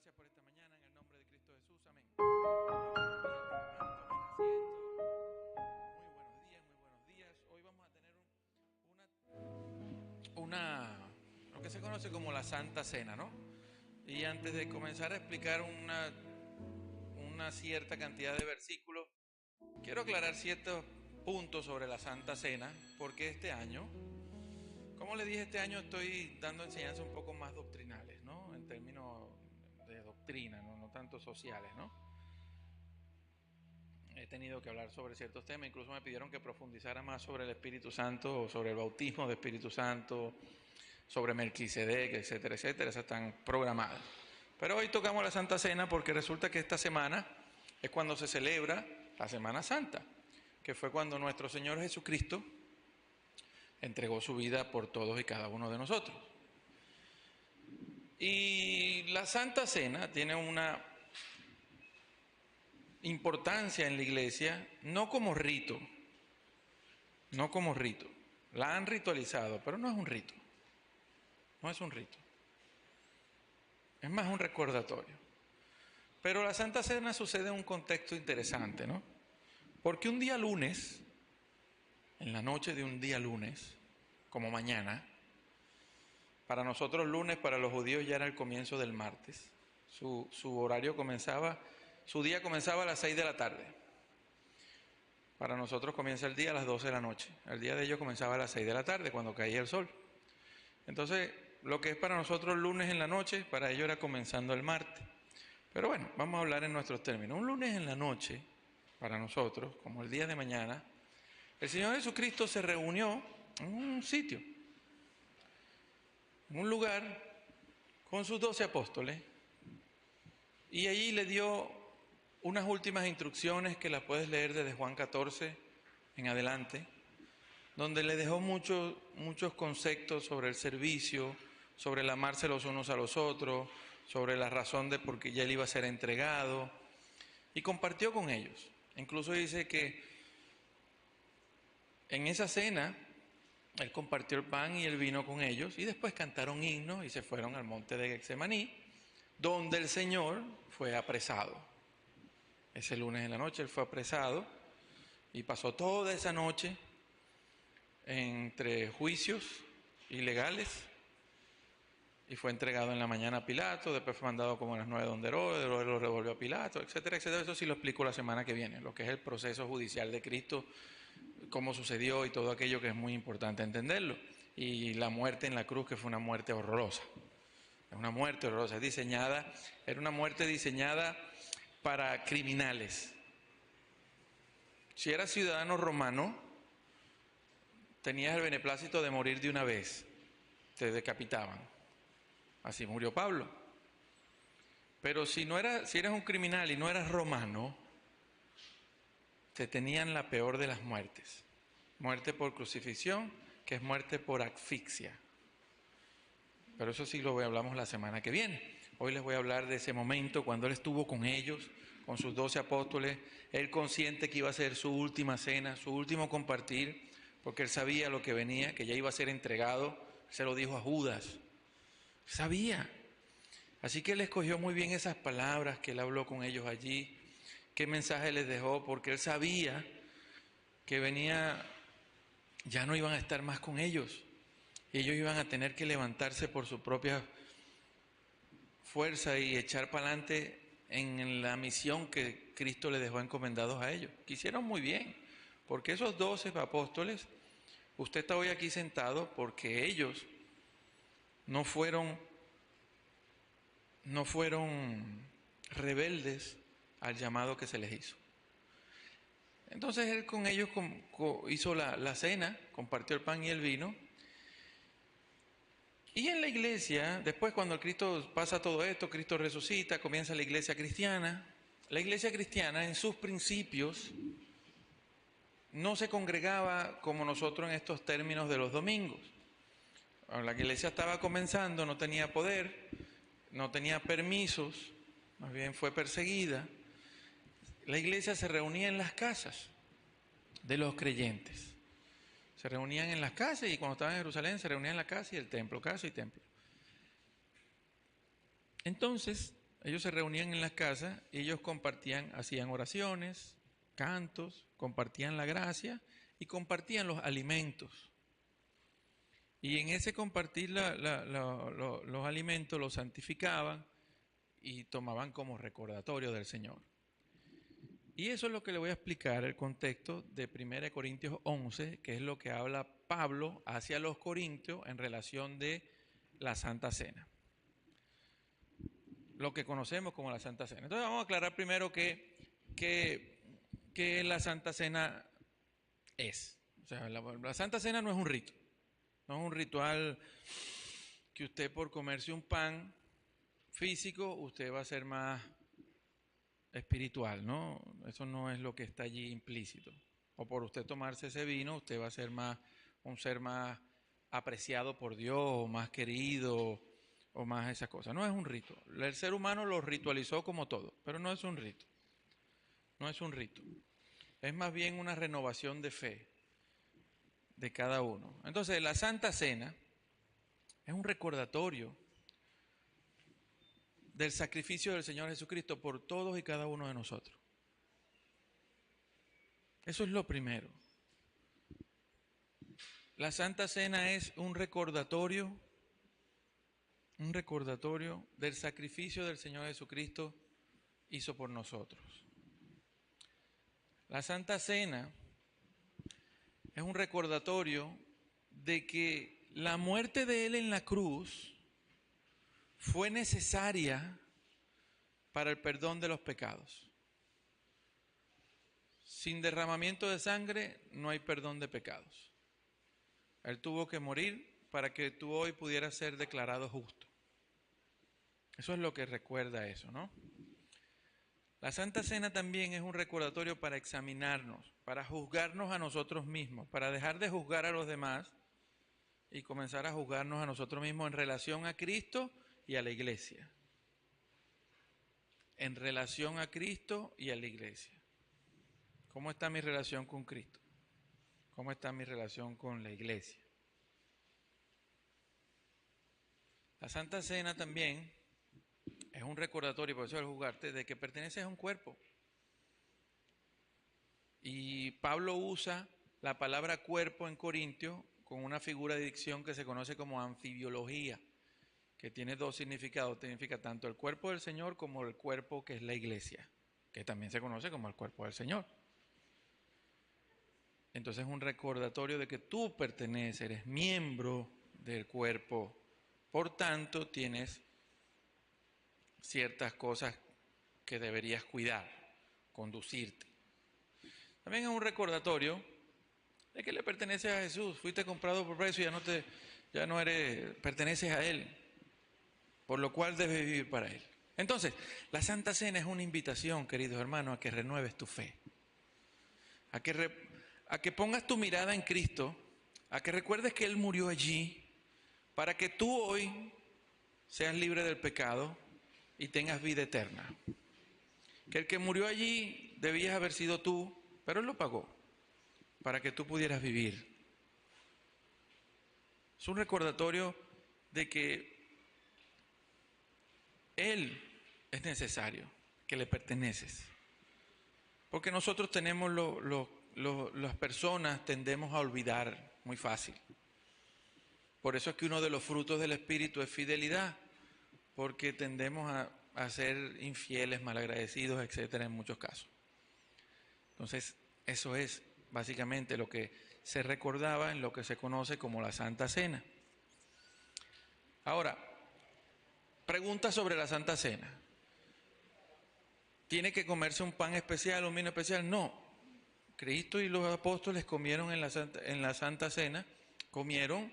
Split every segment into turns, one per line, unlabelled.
gracias por esta mañana en el nombre de Cristo Jesús. Amén. Tomen asiento. Muy buenos días, muy buenos días. Hoy vamos a tener lo que se conoce como la Santa Cena, ¿no? Y antes de comenzar a explicar una cierta cantidad de versículos, quiero aclarar ciertos puntos sobre la Santa Cena, porque este año, como le dije, este año estoy dando enseñanzas un poco más doctrinales, ¿no? En términos de doctrina, no tanto sociales, ¿no? He tenido que hablar sobre ciertos temas, incluso me pidieron que profundizara más sobre el Espíritu Santo, o sobre el bautismo del Espíritu Santo, sobre Melquisedec, etcétera, etcétera. Esas están programadas. Pero hoy tocamos la Santa Cena porque resulta que esta semana es cuando se celebra la Semana Santa, que fue cuando nuestro Señor Jesucristo entregó su vida por todos y cada uno de nosotros. Y la Santa Cena tiene una importancia en la iglesia, no como rito, la han ritualizado, pero no es un rito, es más un recordatorio. Pero la Santa Cena sucede en un contexto interesante, ¿no? Porque un día lunes, en la noche de un día lunes, como mañana, para nosotros lunes, para los judíos ya era el comienzo del martes, su horario comenzaba, su día comenzaba a las 6 de la tarde. Para nosotros comienza el día a las 12 de la noche. El día de ellos comenzaba a las 6 de la tarde, cuando caía el sol. Entonces, lo que es para nosotros lunes en la noche, para ellos era comenzando el martes. Pero bueno, vamos a hablar en nuestros términos. Un lunes en la noche, para nosotros, como el día de mañana, el Señor Jesucristo se reunió en un sitio, en un lugar, con sus 12 apóstoles, y allí le dio unas últimas instrucciones que las puedes leer desde Juan 14 en adelante, donde le dejó muchos conceptos sobre el servicio, sobre el amarse los unos a los otros, sobre la razón de por qué ya él iba a ser entregado, y compartió con ellos. Incluso dice que en esa cena él compartió el pan y el vino con ellos, y después cantaron himnos y se fueron al monte de Getsemaní, donde el Señor fue apresado. Ese lunes en la noche él fue apresado y pasó toda esa noche entre juicios ilegales, y fue entregado en la mañana a Pilato, después fue mandado como a las 9 donde Herodes lo revolvió a Pilato, etcétera, etcétera. Eso sí lo explico la semana que viene, lo que es el proceso judicial de Cristo, cómo sucedió y todo aquello, que es muy importante entenderlo. Y la muerte en la cruz, que fue una muerte horrorosa. Es una muerte horrorosa, era una muerte diseñada para criminales. Si eras ciudadano romano, tenías el beneplácito de morir de una vez, te decapitaban. Así murió Pablo. Pero si eras un criminal y no eras romano, te tenían la peor de las muertes. Muerte por crucifixión, que es muerte por asfixia. Pero eso sí lo hablamos la semana que viene. Hoy les voy a hablar de ese momento cuando él estuvo con ellos, con sus 12 apóstoles, él consciente que iba a ser su última cena, su último compartir, porque él sabía lo que venía, que ya iba a ser entregado. Se lo dijo a Judas. Sabía. Así que él escogió muy bien esas palabras que él habló con ellos allí, qué mensaje les dejó, porque él sabía que venía, ya no iban a estar más con ellos. Ellos iban a tener que levantarse por su propia fuerza y echar para adelante en la misión que Cristo les dejó encomendados a ellos. Que hicieron muy bien, porque esos 12 apóstoles, usted está hoy aquí sentado porque ellos no fueron rebeldes al llamado que se les hizo. Entonces él con ellos hizo la cena, compartió el pan y el vino. Y en la iglesia, después cuando Cristo pasa todo esto, Cristo resucita, comienza la iglesia cristiana. La iglesia cristiana en sus principios no se congregaba como nosotros en estos términos de los domingos. La iglesia estaba comenzando, no tenía poder, no tenía permisos, más bien fue perseguida. La iglesia se reunía en las casas de los creyentes. Se reunían en las casas, y cuando estaban en Jerusalén se reunían en la casa y el templo, casa y templo. Entonces, ellos se reunían en las casas y ellos compartían, hacían oraciones, cantos, compartían la gracia y compartían los alimentos. Y en ese compartir los alimentos los santificaban y tomaban como recordatorio del Señor. Y eso es lo que le voy a explicar, el contexto de 1 Corintios 11, que es lo que habla Pablo hacia los corintios en relación de la Santa Cena. Lo que conocemos como la Santa Cena. Entonces vamos a aclarar primero que la Santa Cena es. O sea, la Santa Cena no es un rito. No es un ritual que usted por comerse un pan físico, usted va a ser más espiritual, ¿no? Eso no es lo que está allí implícito. O por usted tomarse ese vino, usted va a ser un ser más apreciado por Dios, o más querido, o más esas cosas. No es un rito. El ser humano lo ritualizó como todo, pero no es un rito. No es un rito. Es más bien una renovación de fe de cada uno. Entonces, la Santa Cena es un recordatorio del sacrificio del Señor Jesucristo por todos y cada uno de nosotros. Eso es lo primero. La Santa Cena es un recordatorio del sacrificio del Señor Jesucristo hizo por nosotros. La Santa Cena es un recordatorio de que la muerte de Él en la cruz fue necesaria para el perdón de los pecados. Sin derramamiento de sangre no hay perdón de pecados. Él tuvo que morir para que tú hoy pudieras ser declarado justo. Eso es lo que recuerda eso, ¿no? La Santa Cena también es un recordatorio para examinarnos, para juzgarnos a nosotros mismos, para dejar de juzgar a los demás y comenzar a juzgarnos a nosotros mismos en relación a Cristo y a la iglesia. En relación a Cristo y a la iglesia. ¿Cómo está mi relación con Cristo? ¿Cómo está mi relación con la iglesia? La Santa Cena también es un recordatorio, por eso el juzgarte, de que perteneces a un cuerpo. Y Pablo usa la palabra cuerpo en Corintios con una figura de dicción que se conoce como anfibiología, que tiene dos significados. Significa tanto el cuerpo del Señor como el cuerpo que es la iglesia, que también se conoce como el cuerpo del Señor. Entonces es un recordatorio de que tú perteneces, eres miembro del cuerpo, por tanto tienes ciertas cosas que deberías cuidar, conducirte. También es un recordatorio de que le perteneces a Jesús, fuiste comprado por precio, ya no eres, perteneces a Él, por lo cual debes vivir para Él. Entonces, la Santa Cena es una invitación, queridos hermanos, a que renueves tu fe, a que pongas tu mirada en Cristo, a que recuerdes que Él murió allí, para que tú hoy seas libre del pecado y tengas vida eterna. Que el que murió allí debías haber sido tú, pero Él lo pagó para que tú pudieras vivir. Es un recordatorio de que Él es necesario, que le perteneces. Porque nosotros tenemos, las personas tendemos a olvidar muy fácil. Por eso es que uno de los frutos del Espíritu es fidelidad, porque tendemos a ser infieles, malagradecidos, etcétera, en muchos casos. Entonces, eso es básicamente lo que se recordaba en lo que se conoce como la Santa Cena. Ahora, pregunta sobre la Santa Cena. ¿Tiene que comerse un pan especial, un vino especial? No. Cristo y los apóstoles comieron en la Santa Cena, comieron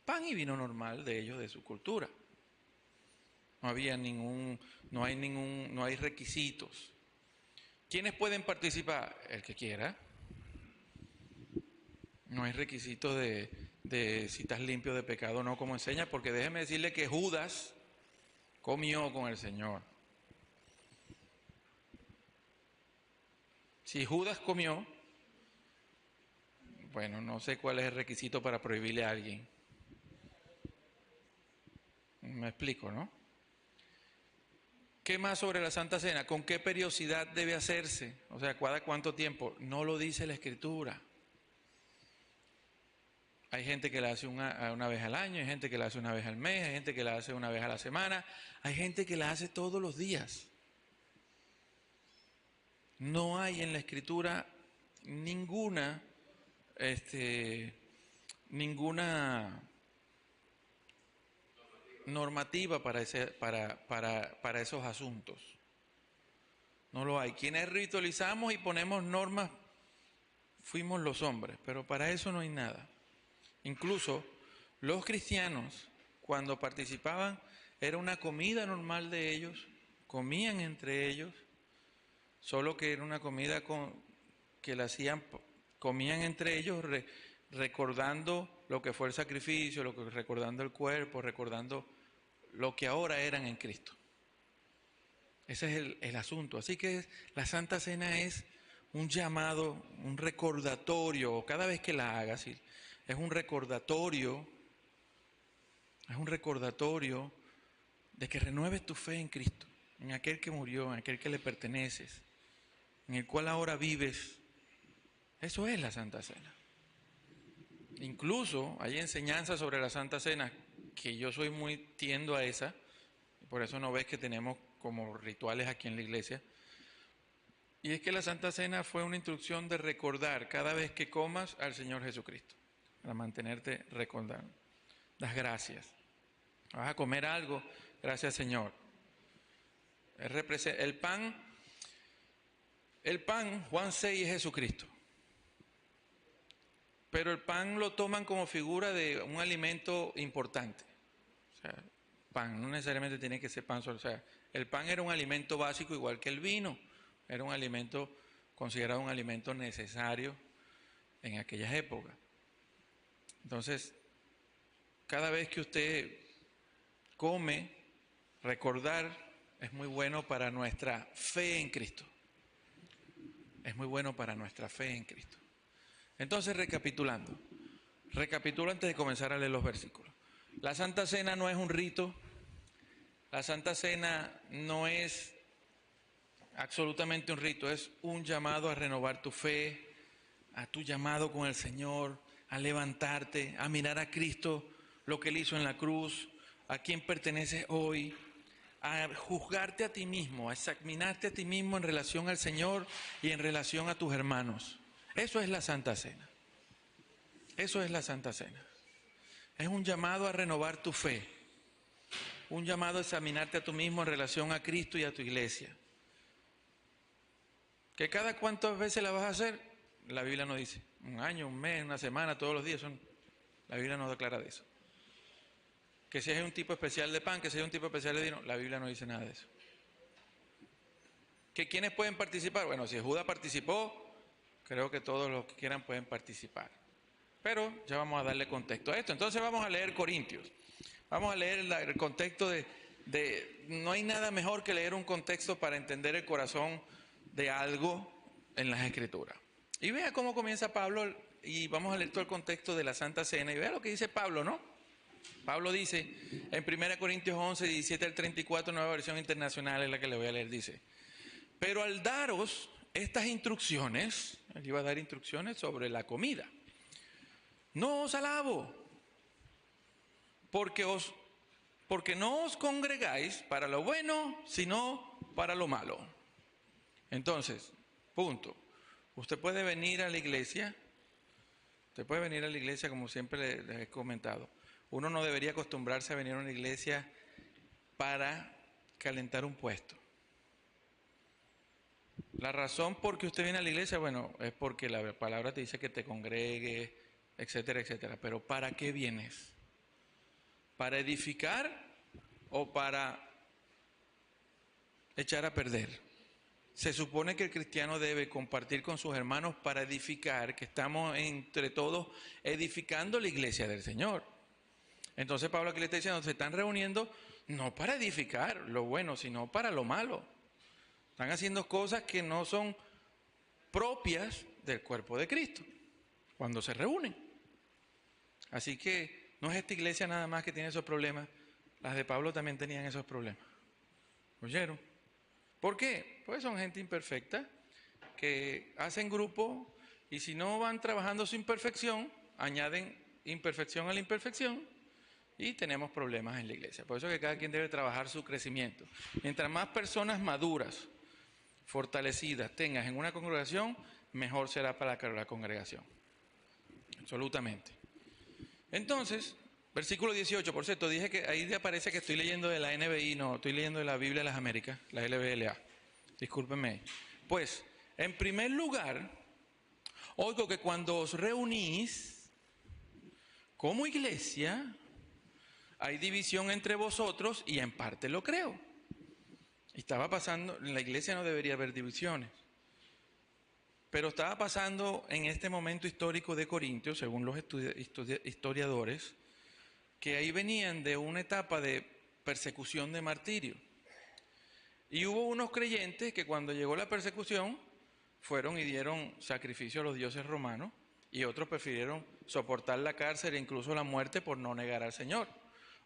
pan y vino normal de ellos, de su cultura. No hay requisitos. ¿Quiénes pueden participar? El que quiera. No hay requisitos de si estás limpio de pecado o no, como enseña, porque déjeme decirle que Judas comió con el Señor. Si Judas comió, bueno, no sé cuál es el requisito para prohibirle a alguien. Me explico, ¿no? ¿Qué más sobre la Santa Cena? ¿Con qué periodicidad debe hacerse? O sea, ¿cada cuánto tiempo? No lo dice la Escritura. Hay gente que la hace una vez al año, hay gente que la hace una vez al mes, hay gente que la hace una vez a la semana, hay gente que la hace todos los días. No hay en la Escritura ninguna normativa para esos asuntos. No lo hay. Quienes ritualizamos y ponemos normas fuimos los hombres, pero para eso no hay nada. Incluso los cristianos, cuando participaban, era una comida normal de ellos, comían entre ellos, solo que era una comida que la hacían, comían entre ellos recordando lo que fue el sacrificio, recordando el cuerpo, recordando lo que ahora eran en Cristo. Ese es el asunto. Así que la Santa Cena es un llamado, un recordatorio, cada vez que la hagas, es un recordatorio de que renueves tu fe en Cristo, en aquel que murió, en aquel que le perteneces, en el cual ahora vives. Eso es la Santa Cena. Incluso hay enseñanzas sobre la Santa Cena que yo soy muy tiendo a esa, por eso no ves que tenemos como rituales aquí en la iglesia. Y es que la Santa Cena fue una instrucción de recordar cada vez que comas al Señor Jesucristo, para mantenerte recordando. Das gracias. Vas a comer algo, gracias Señor. El pan, Juan 6 es Jesucristo. Pero el pan lo toman como figura de un alimento importante. O sea, pan, no necesariamente tiene que ser pan solo. O sea, el pan era un alimento básico igual que el vino. Era un alimento, considerado un alimento necesario en aquellas épocas. Entonces, cada vez que usted come, recordar es muy bueno para nuestra fe en Cristo. Es muy bueno para nuestra fe en Cristo. Entonces, recapitulo antes de comenzar a leer los versículos. La Santa Cena no es un rito, la Santa Cena no es absolutamente un rito, es un llamado a renovar tu fe, a tu llamado con el Señor, a levantarte, a mirar a Cristo, lo que Él hizo en la cruz, a quién perteneces hoy, a juzgarte a ti mismo, a examinarte a ti mismo en relación al Señor y en relación a tus hermanos. Eso es la Santa Cena. Eso es la Santa Cena. Es un llamado a renovar tu fe. Un llamado a examinarte a tú mismo en relación a Cristo y a tu iglesia. ¿Que cada cuántas veces la vas a hacer? La Biblia no dice. Un año, un mes, una semana, todos los días. La Biblia no declara de eso. Que si hay un tipo especial de pan, que si hay un tipo especial de vino, la Biblia no dice nada de eso. ¿Que quiénes pueden participar? Bueno, si Judas participó, creo que todos los que quieran pueden participar. Pero ya vamos a darle contexto a esto. Entonces vamos a leer Corintios. Vamos a leer el contexto no hay nada mejor que leer un contexto para entender el corazón de algo en las Escrituras. Y vea cómo comienza Pablo, y vamos a leer todo el contexto de la Santa Cena, y vea lo que dice Pablo, ¿no? Pablo dice, en 1 Corintios 11, 17 al 34, nueva versión internacional es la que le voy a leer, dice: pero al daros estas instrucciones, él iba a dar instrucciones sobre la comida, no os alabo, porque no os congregáis para lo bueno, sino para lo malo. Entonces, punto. Usted puede venir a la iglesia, como siempre les he comentado. Uno no debería acostumbrarse a venir a una iglesia para calentar un puesto. La razón por que usted viene a la iglesia, bueno, es porque la palabra te dice que te congregues, etcétera, etcétera. Pero ¿para qué vienes? ¿Para edificar o para echar a perder? Se supone que el cristiano debe compartir con sus hermanos para edificar, que estamos entre todos edificando la iglesia del Señor. Entonces Pablo aquí le está diciendo, se están reuniendo no para edificar lo bueno, sino para lo malo. Están haciendo cosas que no son propias del cuerpo de Cristo cuando se reúnen. Así que no es esta iglesia nada más que tiene esos problemas. Las de Pablo también tenían esos problemas. ¿Oyeron? ¿Por qué? Pues son gente imperfecta que hacen grupo y si no van trabajando su imperfección, añaden imperfección a la imperfección y tenemos problemas en la iglesia. Por eso que cada quien debe trabajar su crecimiento. Mientras más personas maduras, fortalecidas tengas en una congregación, mejor será para la congregación. Absolutamente. Entonces, versículo 18, por cierto, dije que ahí aparece que estoy leyendo de la NBI, no, estoy leyendo de la Biblia de las Américas, la LBLA. Discúlpenme. Pues, en primer lugar, oigo que cuando os reunís como iglesia, hay división entre vosotros y en parte lo creo. Estaba pasando, en la iglesia no debería haber divisiones, pero estaba pasando en este momento histórico de Corintios, según los historiadores, que ahí venían de una etapa de persecución, de martirio. Y hubo unos creyentes que cuando llegó la persecución fueron y dieron sacrificio a los dioses romanos y otros prefirieron soportar la cárcel e incluso la muerte por no negar al Señor.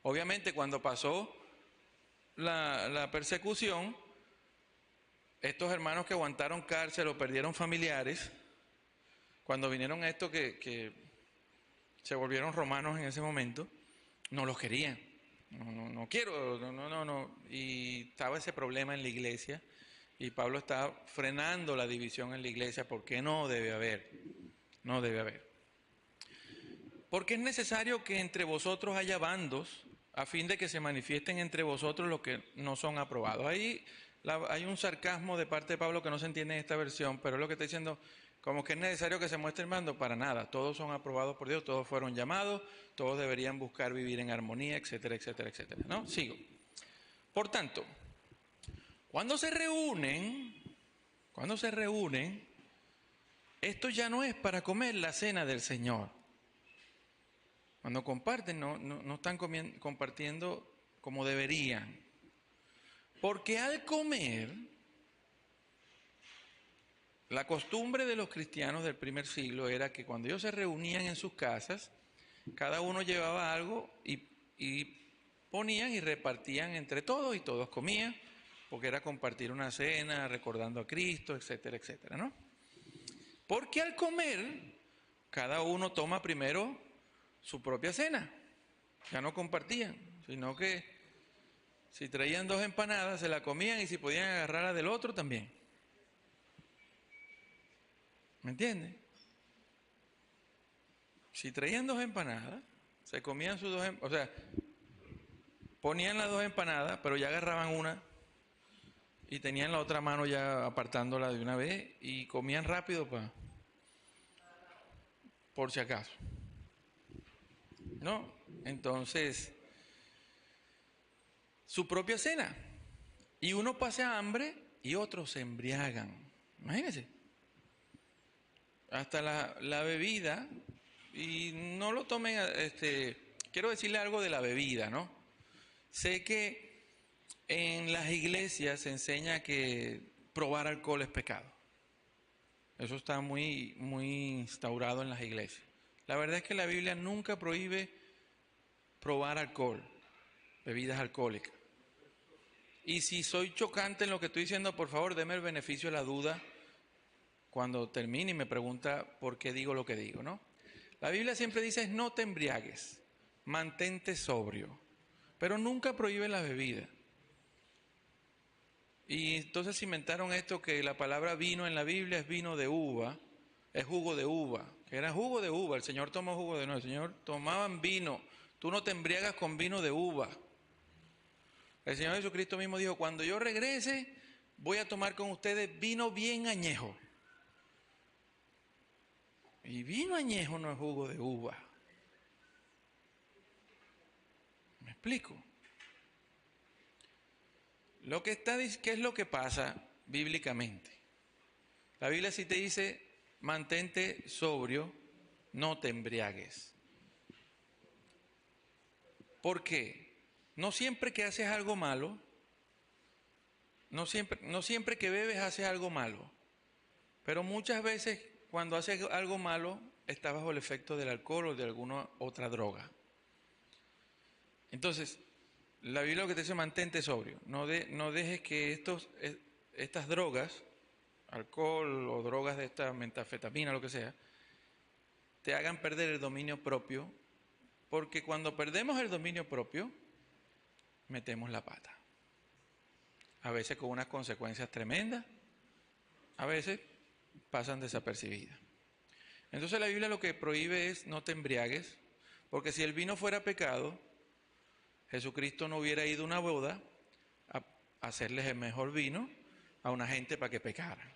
Obviamente cuando pasó la persecución, estos hermanos que aguantaron cárcel o perdieron familiares, cuando vinieron a estos que se volvieron romanos en ese momento, no los querían. No quiero, no. Y estaba ese problema en la iglesia y Pablo está frenando la división en la iglesia porque no debe haber. Porque es necesario que entre vosotros haya bandos a fin de que se manifiesten entre vosotros los que no son aprobados. Ahí hay un sarcasmo de parte de Pablo que no se entiende en esta versión, pero es lo que está diciendo, como que es necesario que se muestren bandos, para nada. Todos son aprobados por Dios, todos fueron llamados, todos deberían buscar vivir en armonía, etcétera, etcétera, etcétera. ¿No? Sigo. Por tanto, cuando se reúnen, esto ya no es para comer la cena del Señor. Cuando comparten, no están compartiendo como deberían. Porque al comer, la costumbre de los cristianos del primer siglo era que cuando ellos se reunían en sus casas, cada uno llevaba algo y ponían y repartían entre todos y todos comían, porque era compartir una cena, recordando a Cristo, etcétera, etcétera, ¿no? Porque al comer, cada uno toma primero su propia cena. Ya no compartían, sino que si traían 2 empanadas se la comían y si podían agarrar la del otro también. ¿Me entienden? Si traían 2 empanadas, se comían sus 2 empanadas, o sea, ponían las 2 empanadas, pero ya agarraban una y tenían la otra mano ya apartándola de una vez y comían rápido por si acaso. ¿No? Entonces, su propia cena. Y uno pasa hambre y otros se embriagan. Imagínense. Hasta la bebida, y no lo tomen, quiero decirle algo de la bebida, ¿no? Sé que en las iglesias se enseña que probar alcohol es pecado. Eso está muy instaurado en las iglesias. La verdad es que la Biblia nunca prohíbe probar alcohol, bebidas alcohólicas. Y si soy chocante en lo que estoy diciendo, por favor, deme el beneficio de la duda cuando termine y me pregunta por qué digo lo que digo, ¿no? La Biblia siempre dice no te embriagues, mantente sobrio, pero nunca prohíbe la bebida. Y entonces inventaron esto que la palabra vino en la Biblia es vino de uva, es jugo de uva, que era jugo de uva, el Señor tomó jugo de uva, el Señor tomaban vino, tú no te embriagas con vino de uva. El Señor Jesucristo mismo dijo, cuando yo regrese voy a tomar con ustedes vino bien añejo. Y vino añejo no es jugo de uva. ¿Me explico? ¿Qué es lo que pasa bíblicamente? La Biblia sí te dice, mantente sobrio, no te embriagues. ¿Por qué? No siempre que haces algo malo, no siempre que bebes haces algo malo, pero muchas veces cuando haces algo malo estás bajo el efecto del alcohol o de alguna otra droga. Entonces, la Biblia lo que te dice, mantente sobrio, no dejes que estas drogas, alcohol o drogas de esta metanfetamina, lo que sea, te hagan perder el dominio propio, porque cuando perdemos el dominio propio, metemos la pata. A veces con unas consecuencias tremendas, a veces pasan desapercibidas. Entonces la Biblia lo que prohíbe es no te embriagues, porque si el vino fuera pecado, Jesucristo no hubiera ido a una boda a hacerles el mejor vino a una gente para que pecara.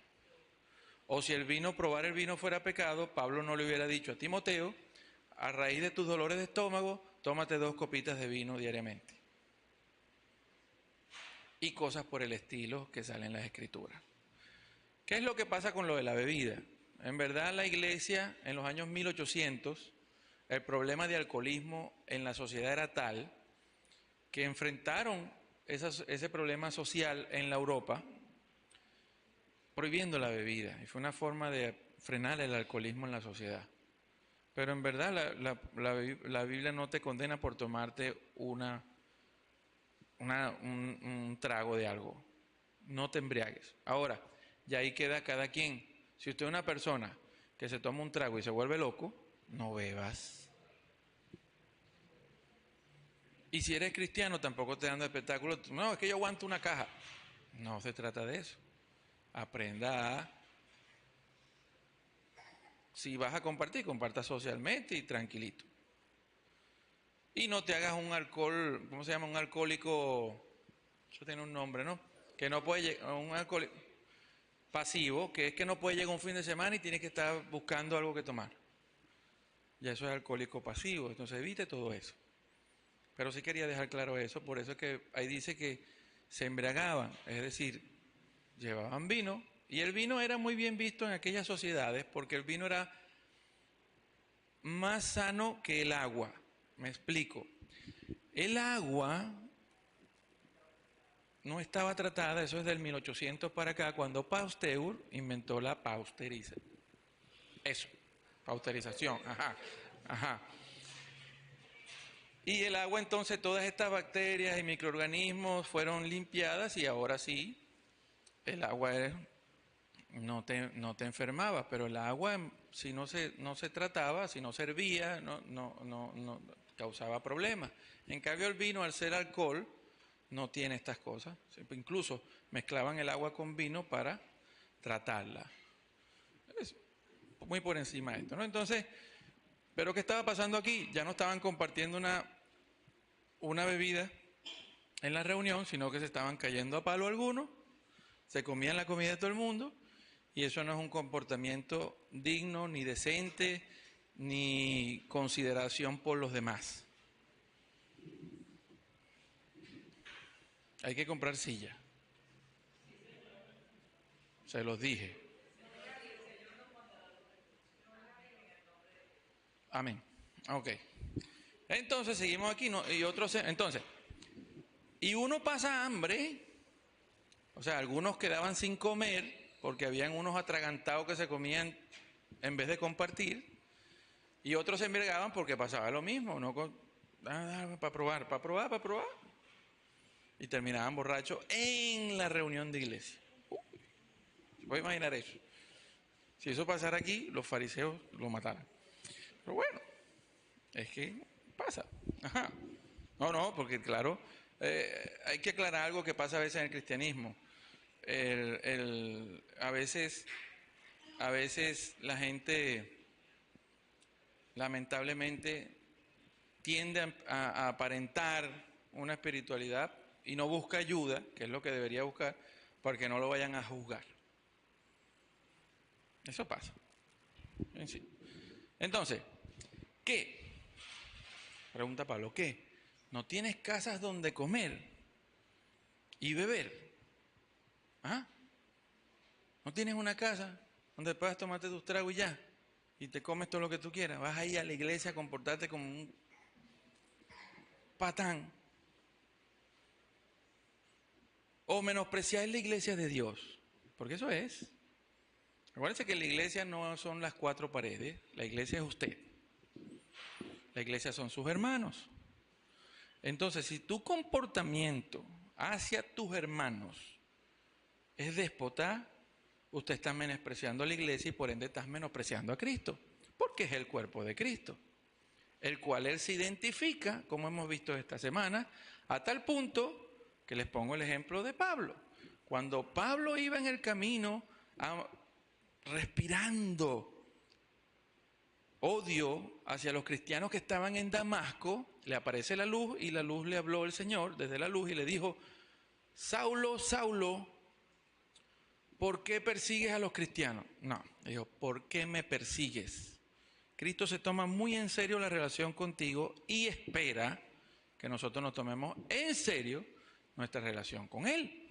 O si probar el vino fuera pecado, Pablo no le hubiera dicho a Timoteo, a raíz de tus dolores de estómago, tómate 2 copitas de vino diariamente. Y cosas por el estilo que salen en las Escrituras. ¿Qué es lo que pasa con lo de la bebida? En verdad la iglesia en los años 1800, el problema de alcoholismo en la sociedad era tal que enfrentaron ese problema social en la Europa prohibiendo la bebida. Y fue una forma de frenar el alcoholismo en la sociedad. Pero en verdad la Biblia no te condena por tomarte un trago de algo. No te embriagues. Ahora, y ahí queda cada quien. Si usted es una persona que se toma un trago y se vuelve loco, no bebas. Y si eres cristiano, tampoco te dan de espectáculo. No, es que yo aguanto una caja. No se trata de eso. Aprenda a... Si vas a compartir, comparta socialmente y tranquilito. Y no te hagas un alcohol, ¿cómo se llama? Un alcohólico, eso tiene un nombre, ¿no? Que no puede llegar, un alcohólico pasivo, que es que no puede llegar un fin de semana y tiene que estar buscando algo que tomar. Ya eso es alcohólico pasivo, entonces evite todo eso. Pero sí quería dejar claro eso, por eso es que ahí dice que se embriagaban, es decir, llevaban vino, y el vino era muy bien visto en aquellas sociedades porque el vino era más sano que el agua. Me explico. El agua no estaba tratada, eso es del 1800 para acá, cuando Pasteur inventó la pasteurización. Eso, pasteurización, ajá. Y el agua entonces, todas estas bacterias y microorganismos fueron limpiadas y ahora sí, el agua no te enfermaba, pero el agua, si no se trataba, si no servía, no causaba problemas. En cambio el vino, al ser alcohol, no tiene estas cosas. Incluso mezclaban el agua con vino para tratarla. Es muy por encima de esto, ¿no? Entonces, ¿pero qué estaba pasando aquí? Ya no estaban compartiendo una bebida en la reunión, sino que se estaban cayendo a palo algunos, se comían la comida de todo el mundo, y eso no es un comportamiento digno, ni decente, ni consideración por los demás. Hay que comprar silla. Se los dije. Amén. Ok. Entonces seguimos aquí, ¿no? Y uno pasa hambre, o sea, algunos quedaban sin comer porque habían unos atragantados que se comían en vez de compartir, y otros se embriagaban porque pasaba lo mismo, ¿no? Para probar. Y terminaban borrachos en la reunión de iglesia. ¿Se puede imaginar eso? Si eso pasara aquí, los fariseos lo mataran. Pero bueno, es que pasa. Ajá. No, porque claro, hay que aclarar algo que pasa a veces en el cristianismo. A veces la gente, lamentablemente, tiende a aparentar una espiritualidad y no busca ayuda, que es lo que debería buscar, para que no lo vayan a juzgar. Eso pasa. En sí. Entonces, ¿qué? Pregunta Pablo, ¿qué? ¿No tienes casas donde comer y beber? ¿Ah? ¿No tienes una casa donde puedas tomarte tus tragos y ya? Y te comes todo lo que tú quieras. Vas ahí a la iglesia a comportarte como un patán. O menospreciar la iglesia de Dios. Porque eso es. Acuérdense que la iglesia no son las 4 paredes. La iglesia es usted. La iglesia son sus hermanos. Entonces, si tu comportamiento hacia tus hermanos es déspota, usted está menospreciando a la iglesia y por ende está menospreciando a Cristo, porque es el cuerpo de Cristo, el cual Él se identifica, como hemos visto esta semana, a tal punto que les pongo el ejemplo de Pablo. Cuando Pablo iba en el camino respirando odio hacia los cristianos que estaban en Damasco, le aparece la luz y la luz le habló el Señor desde la luz y le dijo: Saulo, Saulo, ¿por qué persigues a los cristianos? No, le dijo: ¿por qué me persigues? Cristo se toma muy en serio la relación contigo y espera que nosotros nos tomemos en serio nuestra relación con Él.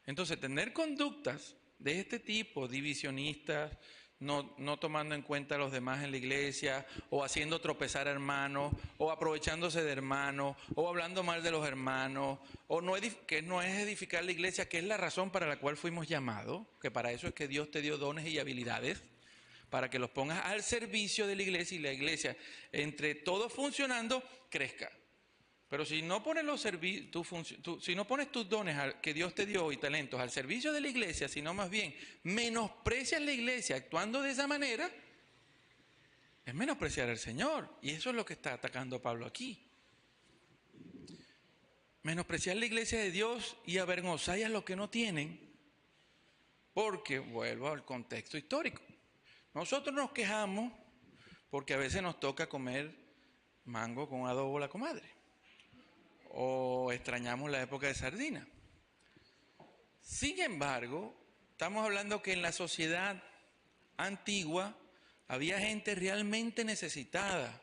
Entonces, tener conductas de este tipo, divisionistas, no tomando en cuenta a los demás en la iglesia, o haciendo tropezar a hermanos, o aprovechándose de hermanos, o hablando mal de los hermanos, o que no es edificar la iglesia, que es la razón para la cual fuimos llamados, que para eso es que Dios te dio dones y habilidades, para que los pongas al servicio de la iglesia y la iglesia, entre todos funcionando, crezca. Pero si no pones si no pones tus dones que Dios te dio y talentos al servicio de la iglesia, sino más bien menosprecias la iglesia actuando de esa manera, es menospreciar al Señor. Y eso es lo que está atacando Pablo aquí. Menospreciar la iglesia de Dios y avergonzar a los que no tienen, porque vuelvo al contexto histórico. Nosotros nos quejamos porque a veces nos toca comer mango con adobo la comadre, o extrañamos la época de sardina. Sin embargo, estamos hablando que en la sociedad antigua había gente realmente necesitada,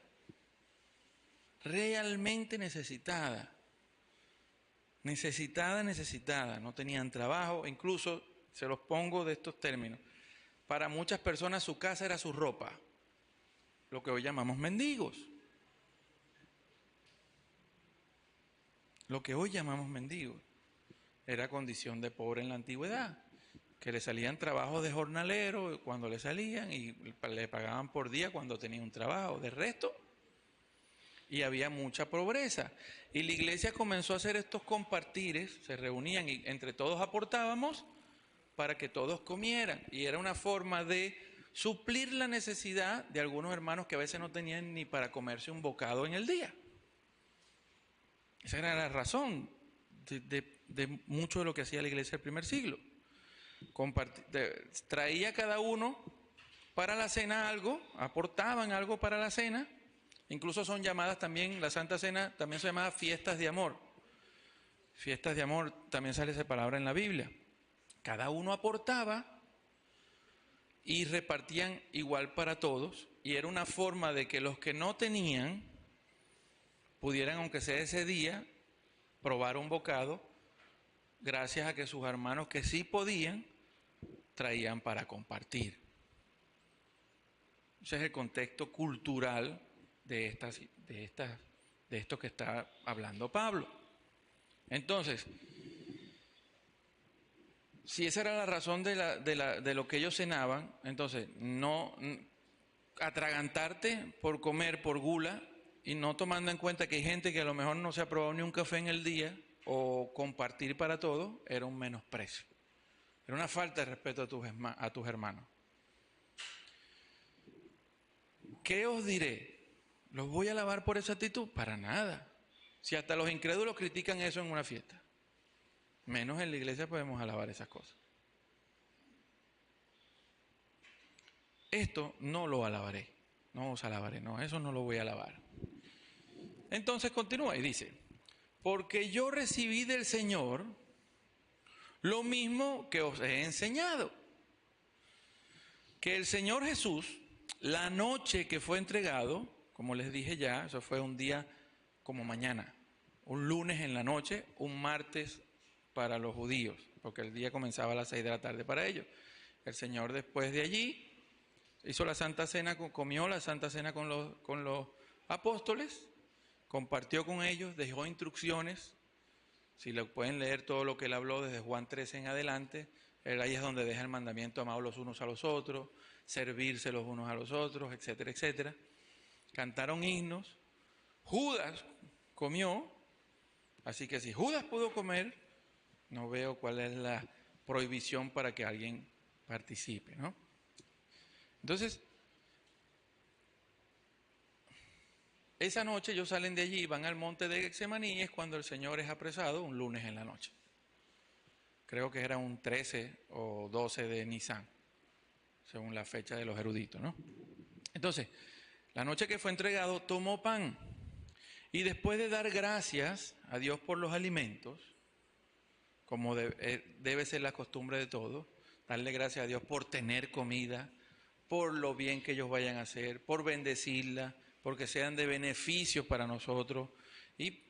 no tenían trabajo, incluso, se los pongo de estos términos, para muchas personas su casa era su ropa, lo que hoy llamamos mendigos. Lo que hoy llamamos mendigos era condición de pobre en la antigüedad, que le salían trabajos de jornalero cuando le salían y le pagaban por día cuando tenía un trabajo. De resto, y había mucha pobreza. Y la iglesia comenzó a hacer estos compartires, se reunían y entre todos aportábamos para que todos comieran. Y era una forma de suplir la necesidad de algunos hermanos que a veces no tenían ni para comerse un bocado en el día. Esa era la razón de mucho de lo que hacía la iglesia del primer siglo. Traía cada uno para la cena algo, aportaban algo para la cena. Incluso son llamadas también, la Santa Cena también se llama fiestas de amor. Fiestas de amor, también sale esa palabra en la Biblia. Cada uno aportaba y repartían igual para todos. Y era una forma de que los que no tenían pudieran, aunque sea ese día, probar un bocado, gracias a que sus hermanos que sí podían, traían para compartir. Ese es el contexto cultural de esto que está hablando Pablo. Entonces, si esa era la razón de lo que ellos cenaban, entonces no atragantarte por comer, por gula, y no tomando en cuenta que hay gente que a lo mejor no se ha probado ni un café en el día, o compartir para todos, era un menosprecio. Era una falta de respeto a tus hermanos. ¿Qué os diré? ¿Los voy a alabar por esa actitud? Para nada. Si hasta los incrédulos critican eso en una fiesta, menos en la iglesia podemos alabar esas cosas. Esto no lo alabaré, no os alabaré, no, eso no lo voy a alabar. Entonces continúa y dice: porque yo recibí del Señor lo mismo que os he enseñado, que el Señor Jesús, la noche que fue entregado, como les dije ya, eso fue un día como mañana, un lunes en la noche, un martes para los judíos, porque el día comenzaba a las 6 de la tarde para ellos. El Señor, después de allí, hizo la Santa Cena, comió la Santa Cena con los apóstoles, compartió con ellos, dejó instrucciones. Si lo pueden leer todo lo que él habló desde Juan 13 en adelante, ahí es donde deja el mandamiento: amados los unos a los otros, servirse los unos a los otros, etcétera, etcétera. Cantaron himnos. Judas comió, así que si Judas pudo comer, no veo cuál es la prohibición para que alguien participe, ¿no? Entonces, esa noche ellos salen de allí y van al monte de Getsemaní, y es cuando el Señor es apresado un lunes en la noche. Creo que era un 13 o 12 de Nisan, según la fecha de los eruditos, ¿no? Entonces, la noche que fue entregado, tomó pan y después de dar gracias a Dios por los alimentos, como debe ser la costumbre de todos, darle gracias a Dios por tener comida, por lo bien que ellos vayan a hacer, por bendecirla, porque sean de beneficio para nosotros. Y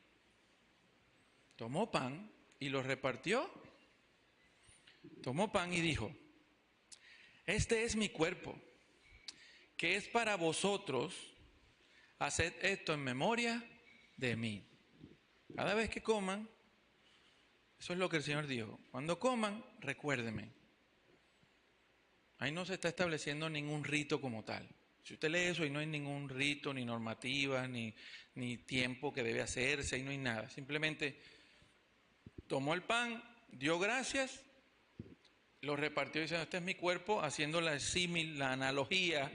tomó pan y lo repartió. Tomó pan y dijo: este es mi cuerpo, que es para vosotros, haced esto en memoria de mí. Cada vez que coman, eso es lo que el Señor dijo, cuando coman, recuérdenme. Ahí no se está estableciendo ningún rito como tal. Si usted lee eso, y no hay ningún rito, ni normativa, ni tiempo que debe hacerse, y no hay nada. Simplemente tomó el pan, dio gracias, lo repartió diciendo: este es mi cuerpo, haciendo la símil, la analogía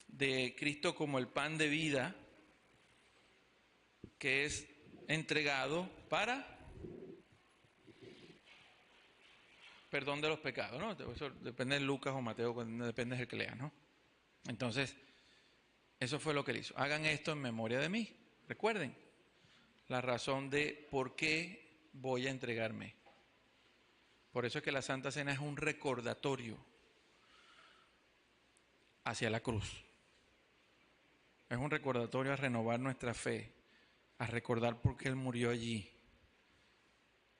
de Cristo como el pan de vida, que es entregado para perdón de los pecados, ¿no? Eso depende de Lucas o Mateo, depende del que lea, ¿no? Entonces, eso fue lo que él hizo. Hagan esto en memoria de mí. Recuerden la razón de por qué voy a entregarme. Por eso es que la Santa Cena es un recordatorio hacia la cruz. Es un recordatorio a renovar nuestra fe, a recordar por qué Él murió allí.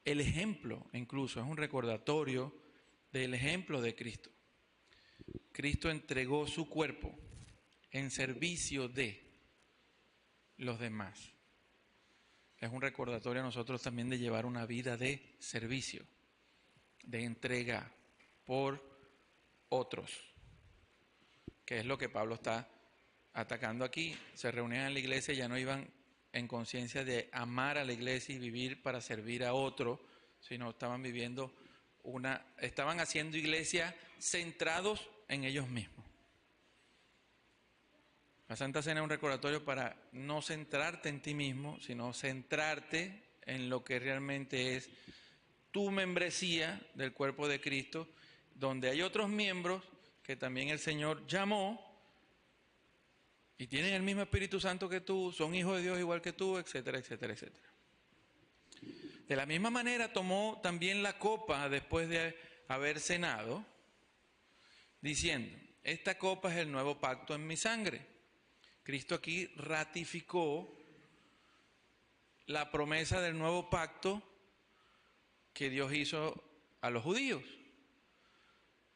El ejemplo, incluso, es un recordatorio del ejemplo de Cristo. Cristo entregó su cuerpo en servicio de los demás. Es un recordatorio a nosotros también de llevar una vida de servicio, de entrega por otros, que es lo que Pablo está atacando aquí. Se reunían en la iglesia y ya no iban en conciencia de amar a la iglesia y vivir para servir a otro, sino estaban haciendo iglesia centrados en ellos mismos. La Santa Cena es un recordatorio para no centrarte en ti mismo, sino centrarte en lo que realmente es tu membresía del cuerpo de Cristo, donde hay otros miembros que también el Señor llamó y tienen el mismo Espíritu Santo que tú, son hijos de Dios igual que tú, etcétera, etcétera, etcétera. De la misma manera tomó también la copa después de haber cenado, diciendo: esta copa es el nuevo pacto en mi sangre. Cristo aquí ratificó la promesa del nuevo pacto que Dios hizo a los judíos.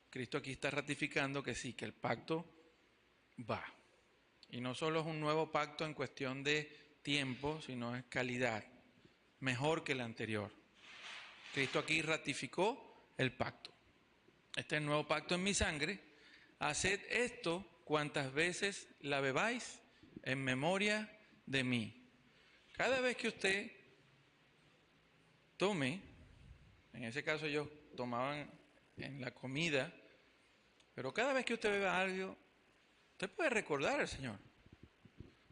Cristo aquí está ratificando que sí, que el pacto va. Y no solo es un nuevo pacto en cuestión de tiempo, sino es calidad, mejor que el anterior. Cristo aquí ratificó el pacto. Este es el nuevo pacto en mi sangre. Haced esto cuantas veces la bebáis en memoria de mí. Cada vez que usted tome, en ese caso ellos tomaban en la comida, pero cada vez que usted beba algo, usted puede recordar al Señor.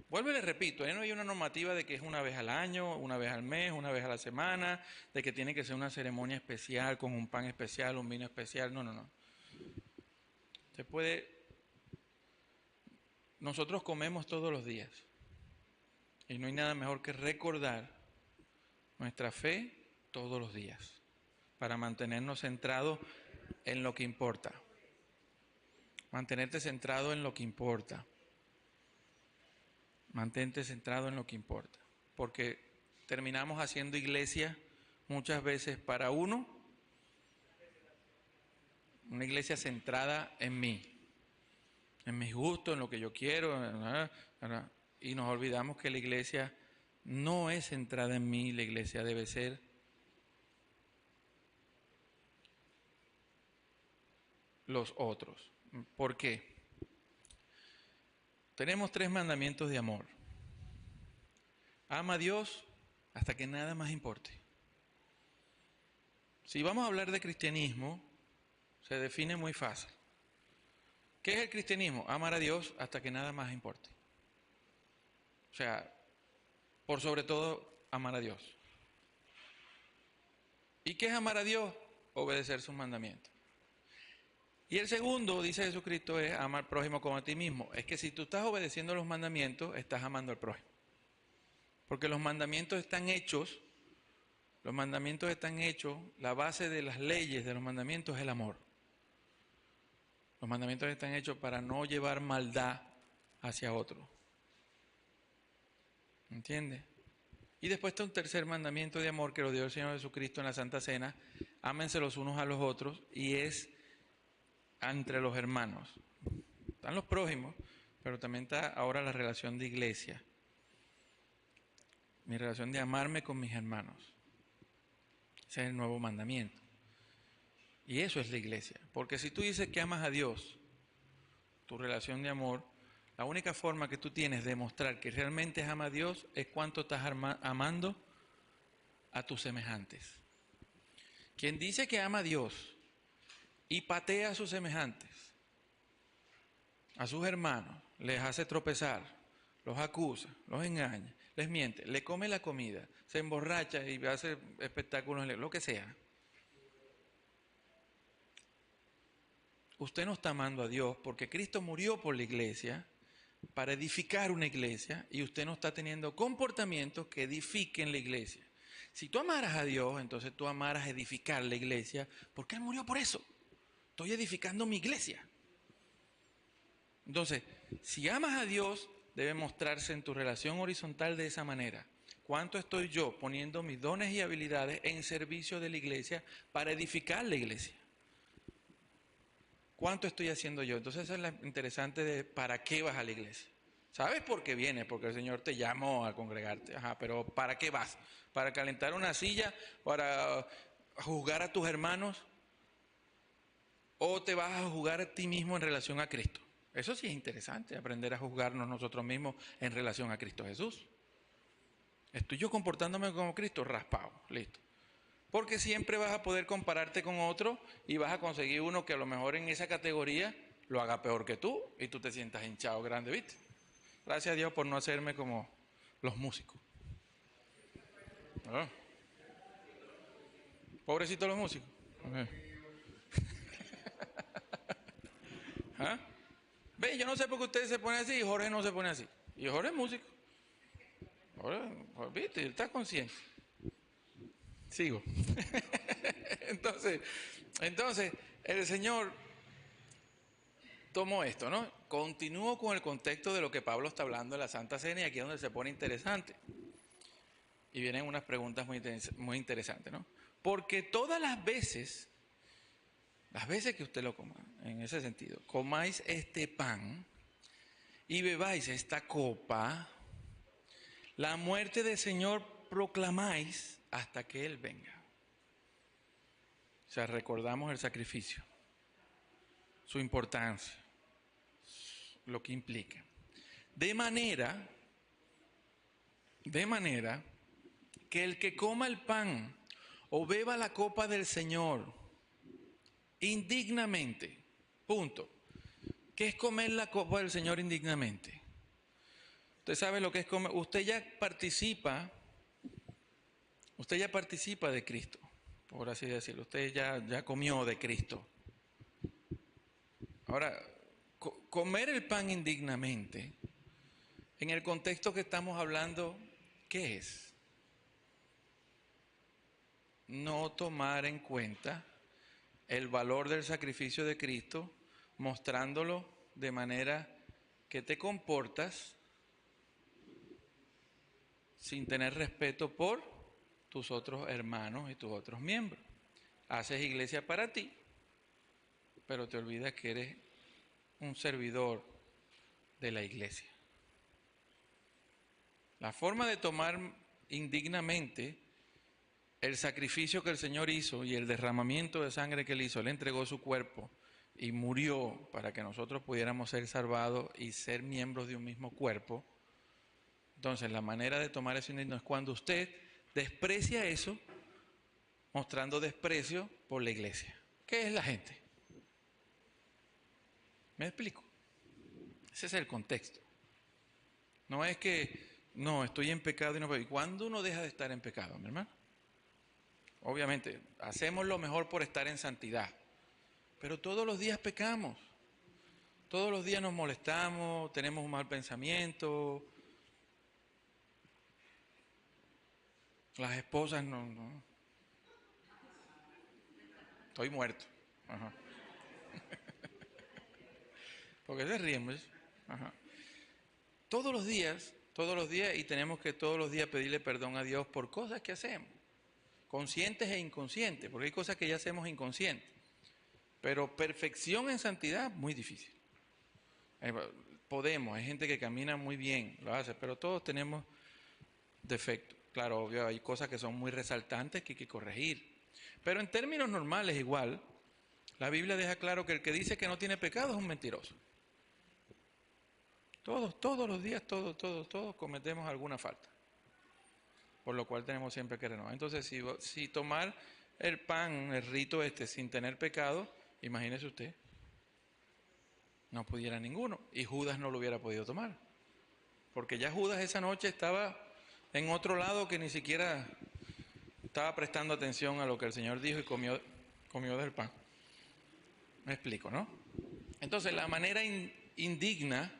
Vuelvo y le repito, no hay una normativa de que es una vez al año, una vez al mes, una vez a la semana, de que tiene que ser una ceremonia especial con un pan especial, un vino especial. No, no, no. Usted puede. Nosotros comemos todos los días y no hay nada mejor que recordar nuestra fe todos los días para mantenernos centrados en lo que importa. Mantenerte centrado en lo que importa. Mantente centrado en lo que importa. Porque terminamos haciendo iglesia muchas veces para uno, una iglesia centrada en mí, en mis gustos, en lo que yo quiero, y nos olvidamos que la iglesia no es centrada en mí, la iglesia debe ser los otros. ¿Por qué? Tenemos 3 mandamientos de amor. Ama a Dios hasta que nada más importe. Si vamos a hablar de cristianismo, se define muy fácil. ¿Qué es el cristianismo? Amar a Dios hasta que nada más importe. O sea, por sobre todo, amar a Dios. ¿Y qué es amar a Dios? Obedecer sus mandamientos. Y el segundo, dice Jesucristo, es amar al prójimo como a ti mismo. Es que si tú estás obedeciendo los mandamientos, estás amando al prójimo. Porque los mandamientos están hechos, la base de las leyes de los mandamientos es el amor. Los mandamientos están hechos para no llevar maldad hacia otro. ¿Entiendes? Y después está un tercer mandamiento de amor que lo dio el Señor Jesucristo en la Santa Cena. Ámense los unos a los otros, y es entre los hermanos. Están los prójimos, pero también está ahora la relación de iglesia. Mi relación de amarme con mis hermanos. Ese es el nuevo mandamiento. Y eso es la iglesia. Porque si tú dices que amas a Dios, tu relación de amor, la única forma que tú tienes de demostrar que realmente amas a Dios es cuánto estás amando a tus semejantes. Quien dice que ama a Dios y patea a sus semejantes, a sus hermanos, les hace tropezar, los acusa, los engaña, les miente, le come la comida, se emborracha y hace espectáculos, lo que sea. Usted no está amando a Dios porque Cristo murió por la iglesia para edificar una iglesia, y usted no está teniendo comportamientos que edifiquen la iglesia. Si tú amaras a Dios, entonces tú amaras edificar la iglesia, porque Él murió por eso. Estoy edificando mi iglesia. Entonces, si amas a Dios, debe mostrarse en tu relación horizontal de esa manera. ¿Cuánto estoy yo poniendo mis dones y habilidades en servicio de la iglesia para edificar la iglesia? ¿Cuánto estoy haciendo yo? Entonces eso es lo interesante de para qué vas a la iglesia. ¿Sabes por qué vienes? Porque el Señor te llamó a congregarte. Ajá, pero ¿para qué vas? ¿Para calentar una silla? ¿Para juzgar a tus hermanos? ¿O te vas a juzgar a ti mismo en relación a Cristo? Eso sí es interesante, aprender a juzgarnos nosotros mismos en relación a Cristo Jesús. ¿Estoy yo comportándome como Cristo? Raspado, listo. Porque siempre vas a poder compararte con otro y vas a conseguir uno que a lo mejor en esa categoría lo haga peor que tú y tú te sientas hinchado grande, ¿viste? Gracias a Dios por no hacerme como los músicos. ¿Ah? Pobrecitos los músicos. ¿Ah? Ve, yo no sé por qué ustedes se ponen así y Jorge no se pone así. Y Jorge es músico. Jorge, pues, ¿viste? Él está consciente. Sigo. Entonces, el Señor tomó esto, ¿no? Continúo con el contexto de lo que Pablo está hablando en la Santa Cena, y aquí es donde se pone interesante. Y vienen unas preguntas muy interesantes, ¿no? Porque todas las veces que usted lo coma, en ese sentido, comáis este pan y bebáis esta copa, la muerte del Señor proclamáis hasta que Él venga. O sea, recordamos el sacrificio, su importancia, lo que implica. De manera que el que coma el pan o beba la copa del Señor indignamente, punto. ¿Qué es comer la copa del Señor indignamente? Usted sabe lo que es comer. Usted ya participa de Cristo, por así decirlo. Usted ya comió de Cristo. Ahora, comer el pan indignamente, en el contexto que estamos hablando, ¿qué es? No tomar en cuenta el valor del sacrificio de Cristo, mostrándolo de manera que te comportas sin tener respeto por tus otros hermanos y tus otros miembros. Haces iglesia para ti, pero te olvidas que eres un servidor de la iglesia. La forma de tomar indignamente el sacrificio que el Señor hizo y el derramamiento de sangre que Él hizo, Él entregó su cuerpo y murió para que nosotros pudiéramos ser salvados y ser miembros de un mismo cuerpo. Entonces, la manera de tomar ese indigno es cuando usted desprecia eso mostrando desprecio por la iglesia. ¿Qué es la gente? ¿Me explico? Ese es el contexto. No es que, no, estoy en pecado y no... ¿Y cuándo uno deja de estar en pecado, mi hermano? Obviamente, hacemos lo mejor por estar en santidad, pero todos los días pecamos. Todos los días nos molestamos, tenemos un mal pensamiento. Las esposas no. Estoy muerto. Ajá. Porque se ríen, ¿ves? Ajá. Todos los días, y tenemos que todos los días pedirle perdón a Dios por cosas que hacemos, conscientes e inconscientes, porque hay cosas que ya hacemos inconscientes. Pero perfección en santidad, muy difícil. Podemos, hay gente que camina muy bien, lo hace, pero todos tenemos defectos. Claro, obvio, hay cosas que son muy resaltantes que hay que corregir. Pero en términos normales igual, la Biblia deja claro que el que dice que no tiene pecado es un mentiroso. Todos los días, todos cometemos alguna falta. Por lo cual tenemos siempre que renovar. Entonces, si tomar el pan, el rito sin tener pecado, imagínese usted, no pudiera ninguno. Y Judas no lo hubiera podido tomar. Porque ya Judas esa noche estaba en otro lado que ni siquiera estaba prestando atención a lo que el Señor dijo y comió del pan. Me explico, ¿no? Entonces, la manera indigna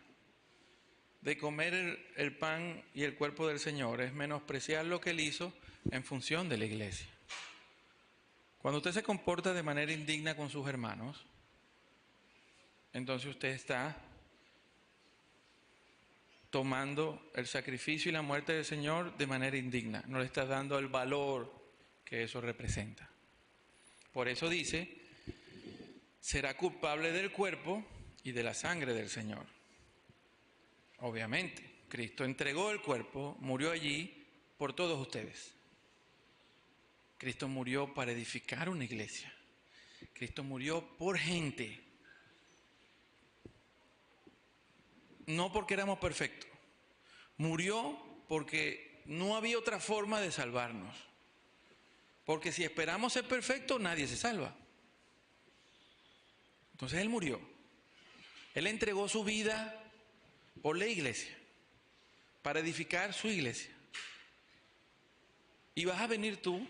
de comer el pan y el cuerpo del Señor es menospreciar lo que Él hizo en función de la iglesia. Cuando usted se comporta de manera indigna con sus hermanos, entonces usted está tomando el sacrificio y la muerte del Señor de manera indigna. No le está dando el valor que eso representa. Por eso dice, será culpable del cuerpo y de la sangre del Señor. Obviamente, Cristo entregó el cuerpo, murió allí por todos ustedes. Cristo murió para edificar una iglesia. Cristo murió por gente. No porque éramos perfectos. Murió porque no había otra forma de salvarnos. Porque si esperamos ser perfectos, nadie se salva. Entonces Él murió. Él entregó su vida por la iglesia, para edificar su iglesia. Y vas a venir tú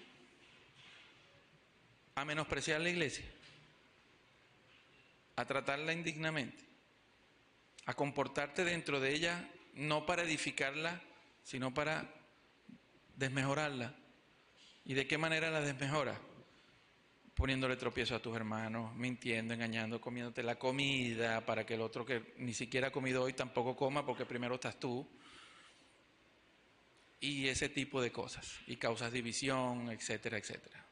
a menospreciar la iglesia, a tratarla indignamente, a comportarte dentro de ella no para edificarla, sino para desmejorarla. ¿Y de qué manera la desmejora? Poniéndole tropiezo a tus hermanos, mintiendo, engañando, comiéndote la comida para que el otro que ni siquiera ha comido hoy tampoco coma porque primero estás tú. Y ese tipo de cosas. Y causas división, etcétera, etcétera.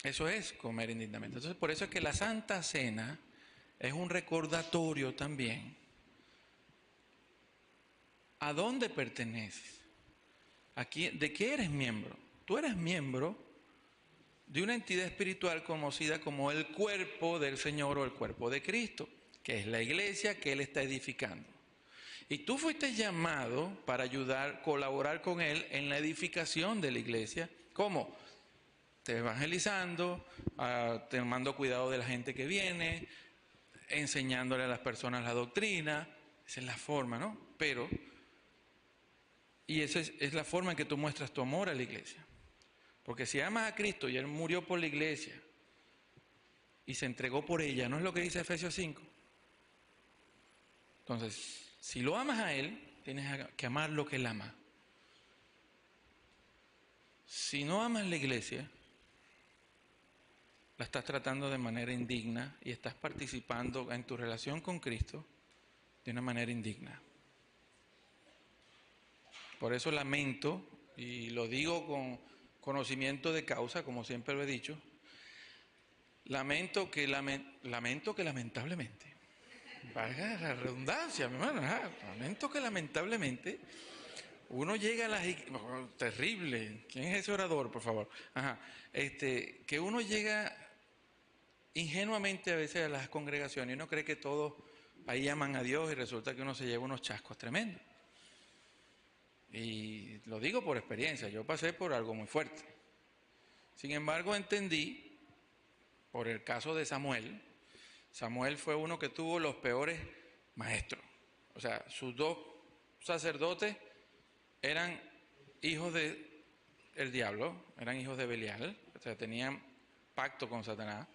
Eso es comer indignamente. Entonces, por eso es que la Santa Cena es un recordatorio también. ¿A dónde perteneces? ¿De qué eres miembro? Tú eres miembro de una entidad espiritual conocida como el cuerpo del Señor o el cuerpo de Cristo, que es la iglesia que Él está edificando. Y tú fuiste llamado para ayudar, colaborar con Él en la edificación de la iglesia. ¿Cómo? Te evangelizando, tomando cuidado de la gente que viene, enseñándole a las personas la doctrina. Esa es la forma, ¿no? Y esa es la forma en que tú muestras tu amor a la iglesia. Porque si amas a Cristo y Él murió por la iglesia y se entregó por ella, ¿no es lo que dice Efesios 5? Entonces, si lo amas a Él, tienes que amar lo que Él ama. Si no amas la iglesia, la estás tratando de manera indigna y estás participando en tu relación con Cristo de una manera indigna. Por eso lamento, y lo digo con conocimiento de causa, como siempre lo he dicho, lamento que lamentablemente, valga la redundancia, mi hermano, lamento que lamentablemente uno llega a las... terrible, ¿quién es ese orador, por favor? Que uno llega ingenuamente a veces a las congregaciones y uno cree que todos ahí aman a Dios y resulta que uno se lleva unos chascos tremendos. Y lo digo por experiencia, yo pasé por algo muy fuerte. Sin embargo, entendí, por el caso de Samuel, Samuel fue uno que tuvo los peores maestros. O sea, sus dos sacerdotes eran hijos del diablo, eran hijos de Belial, o sea, tenían pacto con Satanás.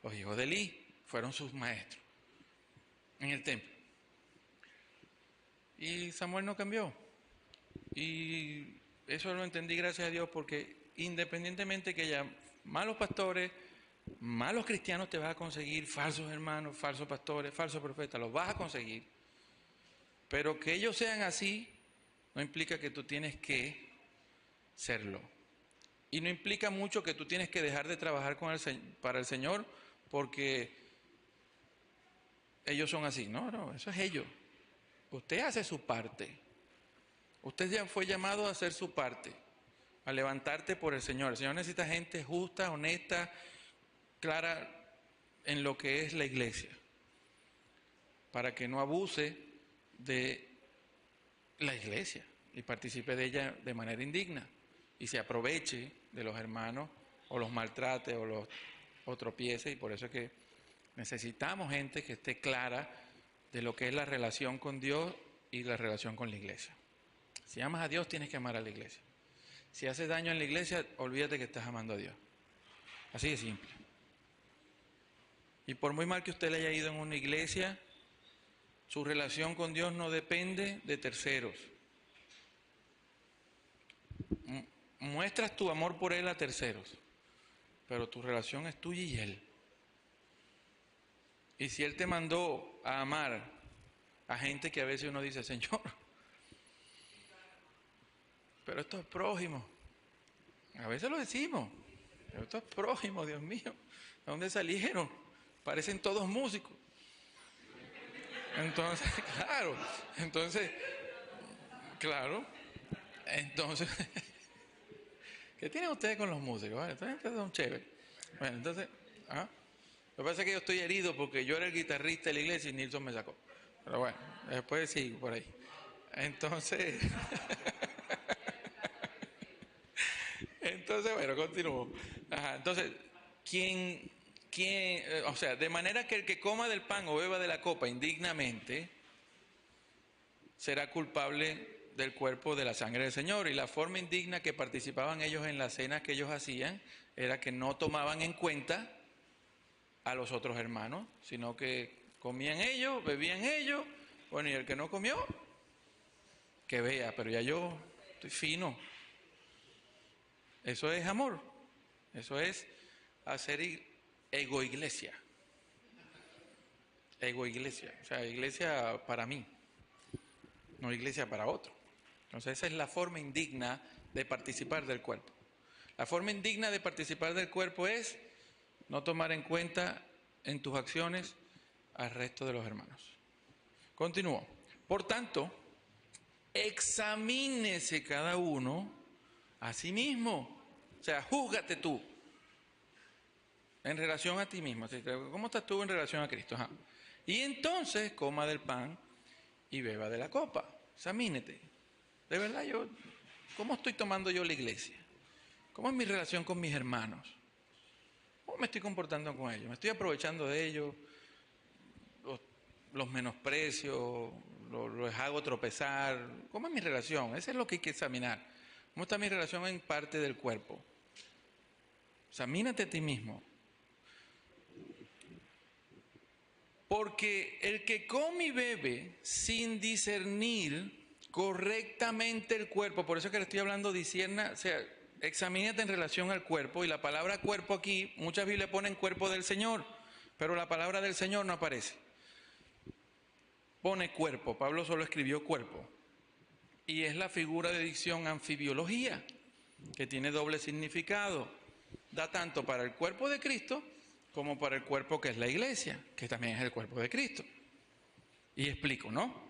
Los hijos de Elí fueron sus maestros en el templo. Y Samuel no cambió. Y eso lo entendí gracias a Dios, porque independientemente que haya malos pastores, malos cristianos, te vas a conseguir falsos hermanos, falsos pastores, falsos profetas, los vas a conseguir. Pero que ellos sean así no implica que tú tienes que serlo. Y no implica mucho que tú tienes que dejar de trabajar para el Señor porque ellos son así. No, eso es ellos. Usted hace su parte. Usted ya fue llamado a hacer su parte, a levantarte por el Señor. El Señor necesita gente justa, honesta, clara en lo que es la iglesia, para que no abuse de la iglesia y participe de ella de manera indigna y se aproveche de los hermanos o los maltrate o tropiece. Y por eso es que necesitamos gente que esté clara de lo que es la relación con Dios y la relación con la iglesia. Si amas a Dios, tienes que amar a la iglesia. Si haces daño en la iglesia, olvídate que estás amando a Dios. Así de simple. Y por muy mal que usted le haya ido en una iglesia, su relación con Dios no depende de terceros. Muestras tu amor por Él a terceros, pero tu relación es tuya y Él. Y si Él te mandó a amar a gente que a veces uno dice, Señor, pero esto es prójimo. A veces lo decimos, pero esto es prójimo, Dios mío. ¿De dónde salieron? Parecen todos músicos. Entonces, ¿qué tienen ustedes con los músicos? ¿Vale? Ustedes son chéveres. Bueno, entonces, lo que pasa es que yo estoy herido porque yo era el guitarrista de la iglesia y Nilsson me sacó. Pero bueno, después sigo por ahí. Entonces, bueno, continúo. Entonces, o sea, de manera que el que coma del pan o beba de la copa indignamente será culpable del cuerpo de la sangre del Señor. Y la forma indigna que participaban ellos en las cenas que ellos hacían era que no tomaban en cuenta a los otros hermanos, sino que comían ellos, bebían ellos, bueno, y el que no comió, que vea, pero ya yo estoy fino. Eso es amor, eso es hacer egoiglesia. Egoiglesia, o sea, iglesia para mí, no iglesia para otro. Entonces esa es la forma indigna de participar del cuerpo. La forma indigna de participar del cuerpo es no tomar en cuenta en tus acciones al resto de los hermanos. Continúo. Por tanto, examínese cada uno a sí mismo. O sea, júzgate tú en relación a ti mismo. ¿Cómo estás tú en relación a Cristo? Y entonces coma del pan y beba de la copa. Examínete. De verdad, ¿cómo estoy tomando yo la iglesia? ¿Cómo es mi relación con mis hermanos? ¿Cómo me estoy comportando con ellos? ¿Me estoy aprovechando de ellos? ¿Los menosprecio? ¿Los hago tropezar? ¿Cómo es mi relación? Eso es lo que hay que examinar. ¿Cómo está mi relación en parte del cuerpo? Examínate a ti mismo. Porque el que come y bebe sin discernir correctamente el cuerpo, por eso es que le estoy hablando, discierna, o sea, examínate en relación al cuerpo, y la palabra cuerpo aquí, muchas Biblias ponen cuerpo del Señor, pero la palabra del Señor no aparece. Pone cuerpo, Pablo solo escribió cuerpo, y es la figura de dicción anfibiología, que tiene doble significado, da tanto para el cuerpo de Cristo como para el cuerpo que es la iglesia, que también es el cuerpo de Cristo. Y explico, ¿no?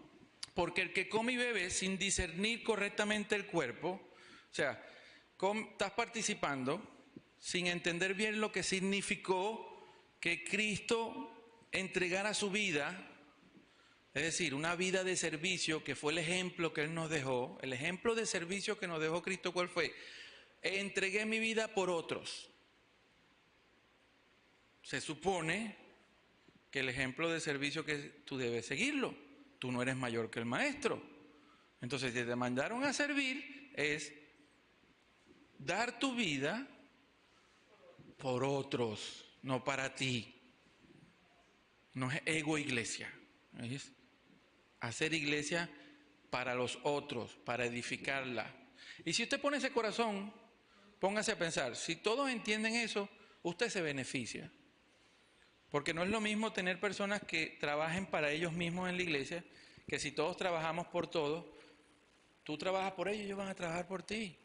Porque el que come y bebe sin discernir correctamente el cuerpo, o sea, estás participando sin entender bien lo que significó que Cristo entregara su vida Es decir, una vida de servicio que fue el ejemplo que Él nos dejó. El ejemplo de servicio que nos dejó Cristo, ¿cuál fue? Entregué mi vida por otros. Se supone que el ejemplo de servicio que tú debes seguirlo. Tú no eres mayor que el maestro. Entonces, si te mandaron a servir, es dar tu vida por otros, no para ti. No es ego iglesia. ¿Ves? Hacer iglesia para los otros, para edificarla. Y si usted pone ese corazón, póngase a pensar, si todos entienden eso, usted se beneficia. Porque no es lo mismo tener personas que trabajen para ellos mismos en la iglesia, que si todos trabajamos por todos, tú trabajas por ellos, ellos van a trabajar por ti.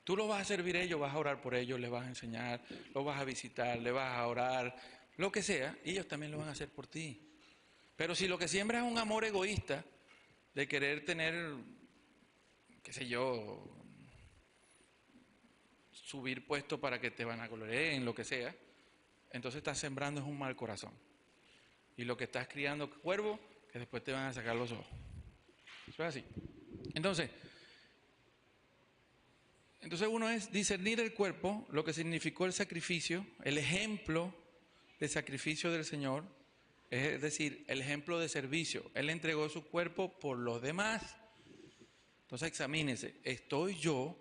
Tú los vas a servir a ellos, vas a orar por ellos, les vas a enseñar, los vas a visitar, les vas a orar, lo que sea, y ellos también lo van a hacer por ti. Pero si lo que siembra es un amor egoísta, de querer tener, qué sé yo, subir puestos para que te van a glorien, lo que sea, entonces estás sembrando es un mal corazón. Y lo que estás criando cuervos, que después te van a sacar los ojos. Eso es así. Entonces uno es discernir el cuerpo, lo que significó el sacrificio, el ejemplo de sacrificio del Señor, es decir, el ejemplo de servicio. Él entregó su cuerpo por los demás. Entonces examínese, ¿estoy yo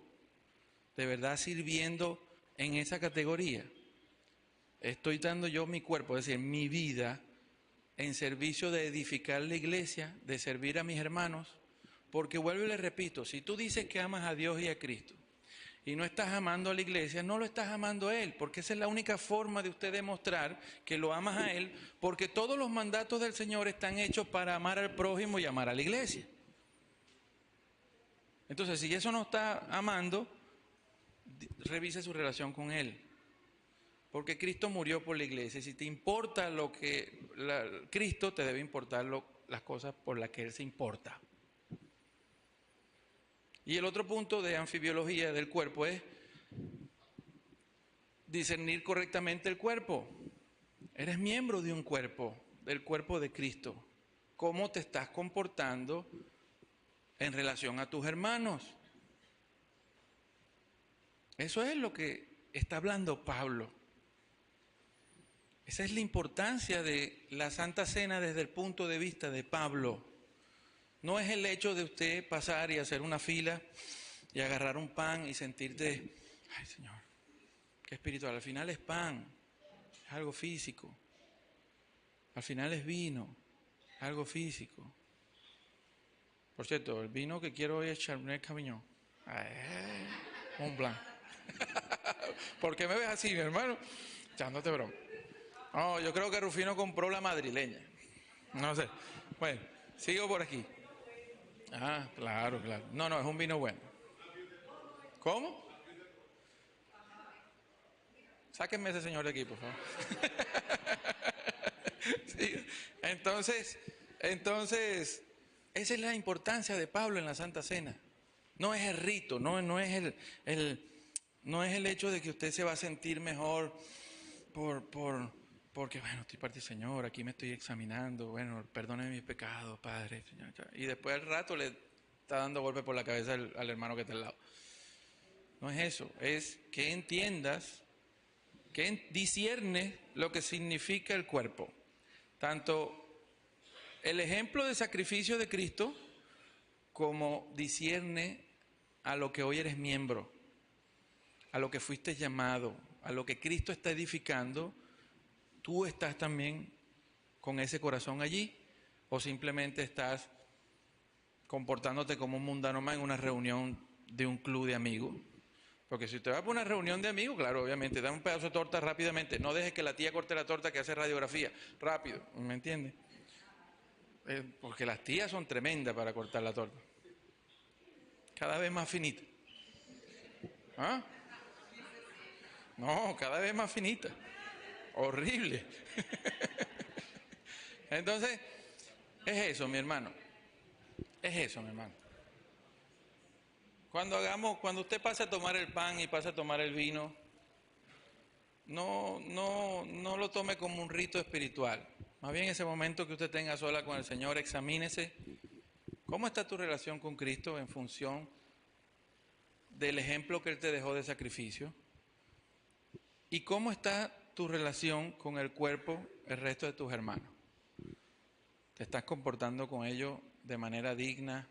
de verdad sirviendo en esa categoría? ¿Estoy dando yo mi cuerpo, es decir, mi vida, en servicio de edificar la iglesia, de servir a mis hermanos? Porque vuelvo y le repito, si tú dices que amas a Dios y a Cristo, y no estás amando a la iglesia, no lo estás amando a Él, porque esa es la única forma de usted demostrar que lo amas a Él, porque todos los mandatos del Señor están hechos para amar al prójimo y amar a la iglesia. Entonces, si eso no está amando, revise su relación con Él, porque Cristo murió por la iglesia. Si te importa lo que Cristo, te debe importar las cosas por las que Él se importa. Y el otro punto de anfibiología del cuerpo es discernir correctamente el cuerpo. Eres miembro de un cuerpo, del cuerpo de Cristo. ¿Cómo te estás comportando en relación a tus hermanos? Eso es lo que está hablando Pablo. Esa es la importancia de la Santa Cena desde el punto de vista de Pablo. No es el hecho de usted pasar y hacer una fila y agarrar un pan y sentirte, ay Señor, qué espiritual. Al final es pan, es algo físico. Al final es vino, es algo físico. Por cierto, el vino que quiero hoy es Chardonnay Cabernet Mont Blanc. ¿Por qué me ves así, mi hermano? Echándote broma. No, yo creo que Rufino compró la madrileña. No sé. Bueno, sigo por aquí. Ah, claro, claro. No, es un vino bueno. ¿Cómo? Sáquenme ese señor de aquí, por favor. Sí. Entonces, esa es la importancia de Pablo en la Santa Cena. No es el rito, no es el hecho de que usted se va a sentir mejor porque, bueno, estoy parte del Señor, aquí me estoy examinando, bueno, perdone mis pecados, Padre, Señor. Y después al rato le está dando golpe por la cabeza al hermano que está al lado. No es eso, es que entiendas, que disciernes lo que significa el cuerpo. Tanto el ejemplo de sacrificio de Cristo, como discierne a lo que hoy eres miembro, a lo que fuiste llamado, a lo que Cristo está edificando. ¿Tú estás también con ese corazón allí? ¿O simplemente estás comportándote como un mundano más en una reunión de un club de amigos? Porque si usted va por una reunión de amigos, claro, obviamente, da un pedazo de torta rápidamente. No deje que la tía corte la torta que hace radiografía. Rápido, ¿me entiende? Porque las tías son tremendas para cortar la torta. Cada vez más finita. ¿Ah? No, cada vez más finita. Horrible. Entonces, es eso, mi hermano. Es eso, mi hermano. Cuando usted pasa a tomar el pan y pasa a tomar el vino, no lo tome como un rito espiritual. Más bien ese momento que usted tenga sola con el Señor, examínese cómo está tu relación con Cristo en función del ejemplo que Él te dejó de sacrificio y cómo está tu relación con el cuerpo, el resto de tus hermanos. ¿Te estás comportando con ellos de manera digna?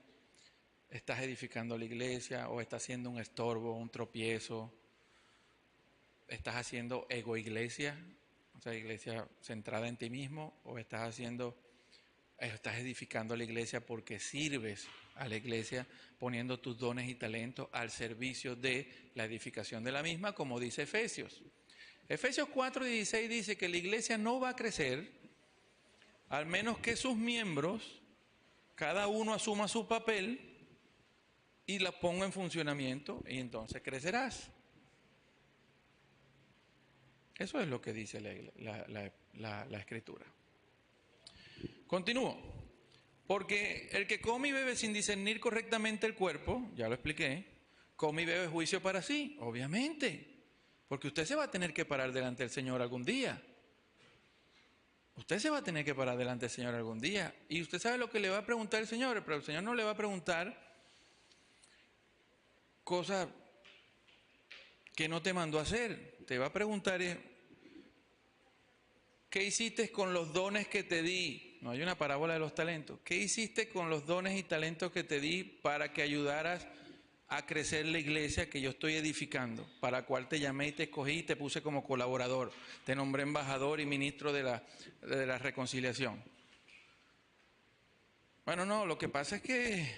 ¿Estás edificando la iglesia o estás haciendo un estorbo, un tropiezo? ¿Estás haciendo ego-iglesia, o sea, iglesia centrada en ti mismo? ¿O estás edificando la iglesia porque sirves a la iglesia poniendo tus dones y talentos al servicio de la edificación de la misma, como dice Efesios? Efesios 4:16 dice que la iglesia no va a crecer al menos que sus miembros, cada uno asuma su papel y la ponga en funcionamiento, y entonces crecerás. Eso es lo que dice la Escritura. Continúo. Porque el que come y bebe sin discernir correctamente el cuerpo, ya lo expliqué, come y bebe juicio para sí, obviamente. Porque usted se va a tener que parar delante del Señor algún día. Usted se va a tener que parar delante del Señor algún día. Y usted sabe lo que le va a preguntar el Señor, pero el Señor no le va a preguntar cosas que no te mandó a hacer. Te va a preguntar, ¿qué hiciste con los dones que te di? No hay una parábola de los talentos. ¿Qué hiciste con los dones y talentos que te di para que ayudaras a crecer la iglesia que yo estoy edificando, para la cual te llamé y te escogí y te puse como colaborador? Te nombré embajador y ministro de la reconciliación. Bueno, no, lo que pasa es que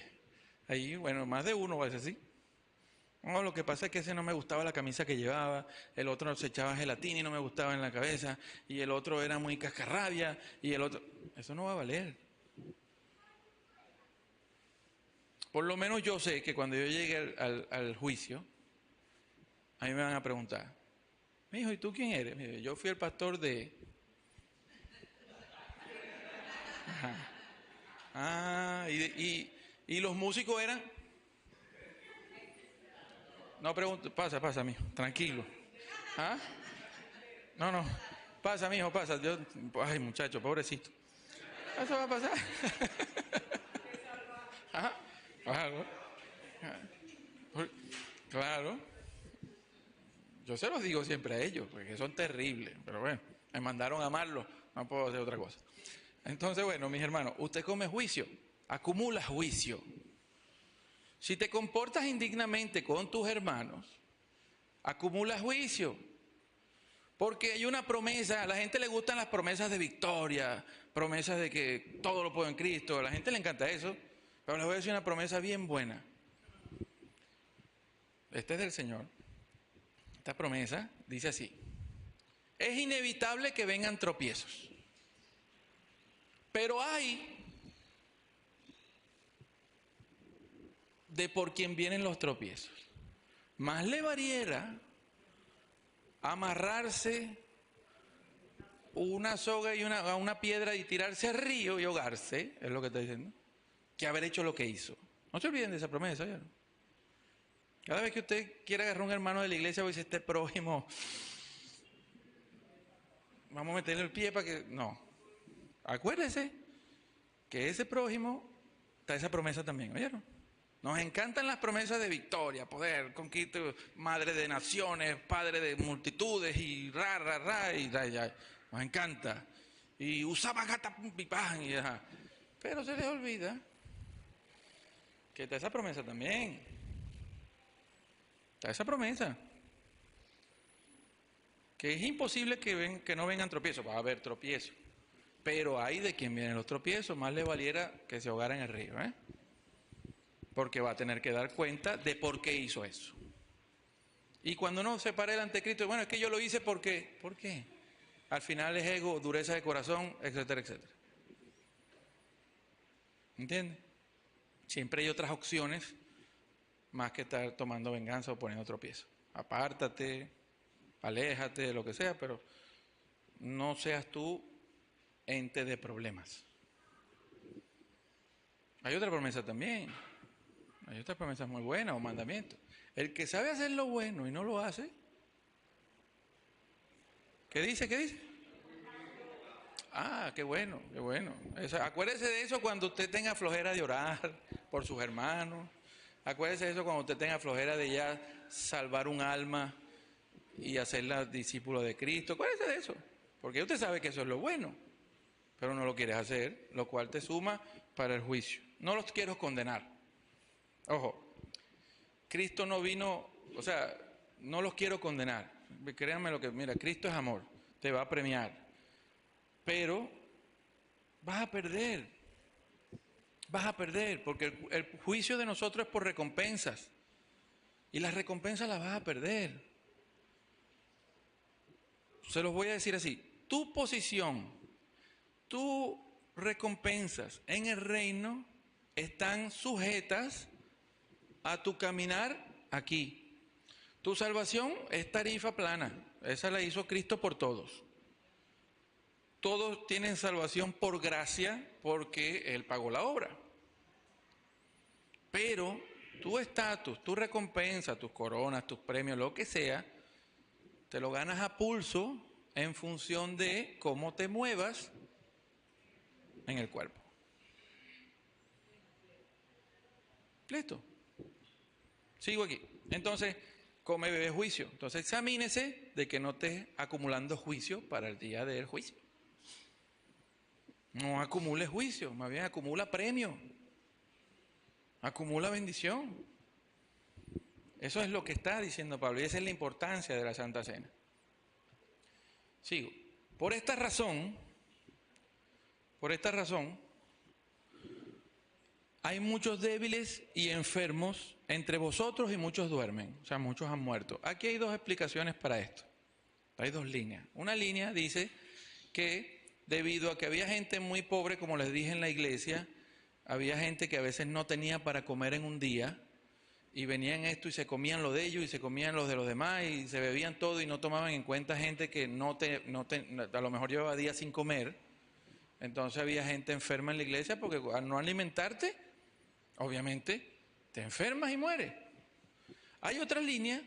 ahí, bueno, más de uno va a decir así. No, lo que pasa es que ese no me gustaba la camisa que llevaba, el otro se echaba gelatina y no me gustaba en la cabeza, y el otro era muy cascarrabia, y el otro... Eso no va a valer. Por lo menos yo sé que cuando yo llegue al juicio, a mí me van a preguntar, mijo, ¿y tú quién eres? Mire, yo fui el pastor de... Ajá. Ah, y los músicos eran... No pregunto, pasa, mijo, tranquilo. ¿Ah? No, pasa, mijo, pasa. Yo, ay, muchacho, pobrecito. Eso va a pasar. Ajá. Claro. Claro. Yo se los digo siempre a ellos, porque son terribles. Pero bueno, me mandaron a amarlos, no puedo hacer otra cosa. Entonces, bueno, mis hermanos, usted come juicio, acumula juicio. Si te comportas indignamente con tus hermanos, acumulas juicio. Porque hay una promesa, a la gente le gustan las promesas de victoria, promesas de que todo lo puedo en Cristo, a la gente le encanta eso, pero les voy a decir una promesa bien buena. Esta es del Señor. Esta promesa dice así: es inevitable que vengan tropiezos, pero hay de por quien vienen los tropiezos. Más le valiera amarrarse una soga y una piedra y tirarse al río y ahogarse, es lo que está diciendo, que haber hecho lo que hizo. No se olviden de esa promesa, ¿ya? Cada vez que usted quiera agarrar a un hermano de la iglesia o dice, este prójimo, vamos a meterle el pie para que... No. Acuérdese que ese prójimo está esa promesa también, ¿oyeron? Nos encantan las promesas de victoria, poder, conquista, madre de naciones, padre de multitudes y y ya. Nos encanta. Y usaba gata pipán y ajá. Pero se les olvida que está esa promesa también. Está esa promesa. Que es imposible que no vengan tropiezos. Va a haber tropiezos. Pero hay de quien vienen los tropiezos. Más le valiera que se ahogara en el río, ¿eh? Porque va a tener que dar cuenta de por qué hizo eso. Y cuando uno se para delante de Cristo, bueno, es que yo lo hice porque... ¿Por qué? Al final es ego, dureza de corazón, etcétera, etcétera. ¿Entiendes? Siempre hay otras opciones más que estar tomando venganza o poniendo tropiezo. Apártate, aléjate, lo que sea, pero no seas tú ente de problemas. Hay otra promesa también. Hay otras promesas muy buenas o mandamientos. El que sabe hacer lo bueno y no lo hace, ¿qué dice? Ah, qué bueno, qué bueno. Acuérdese de eso cuando usted tenga flojera de orar por sus hermanos. Acuérdese de eso cuando usted tenga flojera de ya salvar un alma y hacerla discípulo de Cristo. Acuérdese de eso. Porque usted sabe que eso es lo bueno, pero no lo quieres hacer, lo cual te suma para el juicio. No los quiero condenar. Ojo, Cristo no vino, o sea, no los quiero condenar. Créanme lo que, mira, Cristo es amor, te va a premiar, pero vas a perder, porque el juicio de nosotros es por recompensas, y las recompensas las vas a perder. Se los voy a decir así, tu posición, tus recompensas en el reino están sujetas a tu caminar aquí. Tu salvación es tarifa plana, esa la hizo Cristo por todos. Todos tienen salvación por gracia porque Él pagó la obra. Pero tu estatus, tu recompensa, tus coronas, tus premios, lo que sea, te lo ganas a pulso en función de cómo te muevas en el cuerpo. ¿Listo? Sigo aquí. Entonces, come, bebe, juicio. Entonces, examínese de que no estés acumulando juicio para el día del juicio. No acumule juicio, más bien acumula premio. Acumula bendición. Eso es lo que está diciendo Pablo y esa es la importancia de la Santa Cena. Sigo. Por esta razón, hay muchos débiles y enfermos entre vosotros y muchos duermen, o sea, muchos han muerto. Aquí hay dos explicaciones para esto. Hay dos líneas. Una línea dice que debido a que había gente muy pobre, como les dije en la iglesia, había gente que a veces no tenía para comer en un día y venían esto y se comían lo de ellos y se comían los de los demás y se bebían todo y no tomaban en cuenta gente que a lo mejor llevaba días sin comer. Entonces había gente enferma en la iglesia porque al no alimentarte, obviamente te enfermas y mueres. Hay otra línea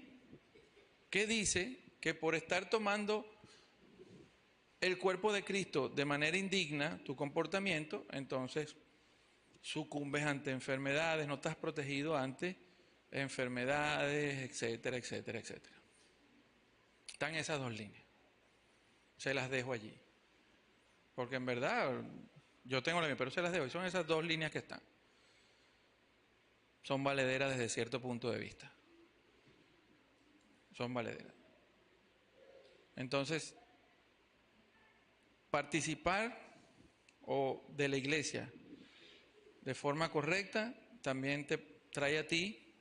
que dice que por estar tomando el cuerpo de Cristo de manera indigna, tu comportamiento, entonces sucumbes ante enfermedades, no estás protegido ante enfermedades, etcétera, etcétera, etcétera. Están esas dos líneas. Se las dejo allí. Porque en verdad, yo tengo la mía, pero se las dejo. Y son esas dos líneas que están. Son valederas desde cierto punto de vista. Son valederas. Entonces, participar de la iglesia de forma correcta también te trae a ti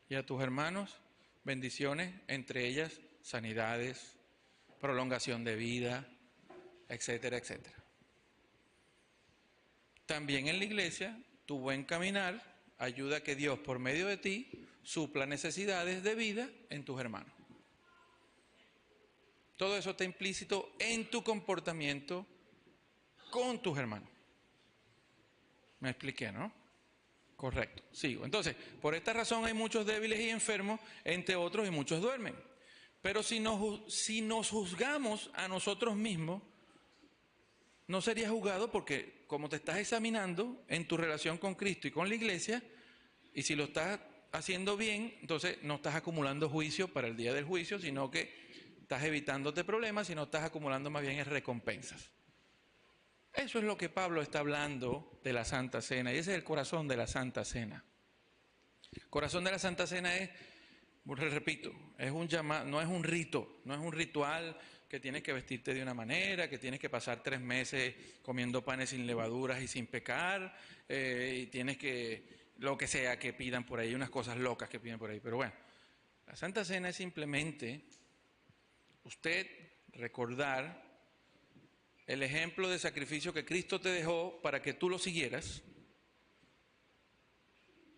y a tus hermanos bendiciones, entre ellas sanidades, prolongación de vida, etcétera, etcétera. También en la iglesia, tu buen caminar ayuda a que Dios, por medio de ti, supla necesidades de vida en tus hermanos. Todo eso está implícito en tu comportamiento con tus hermanos. Me expliqué, ¿no? Correcto, sigo. Entonces, por esta razón hay muchos débiles y enfermos, entre otros, y muchos duermen. Pero si nos juzgamos a nosotros mismos, no serías juzgado porque como te estás examinando en tu relación con Cristo y con la iglesia, y si lo estás haciendo bien, entonces no estás acumulando juicio para el día del juicio, sino que estás evitándote problemas, sino estás acumulando más bien recompensas. Eso es lo que Pablo está hablando de la Santa Cena, y ese es el corazón de la Santa Cena. El corazón de la Santa Cena es, repito, es un llamado, no es un rito, no es un ritual que tienes que vestirte de una manera, que tienes que pasar 3 meses comiendo panes sin levaduras y sin pecar, y tienes que, lo que sea que pidan por ahí, unas cosas locas que piden por ahí. Pero bueno, la Santa Cena es simplemente usted recordar el ejemplo de sacrificio que Cristo te dejó para que tú lo siguieras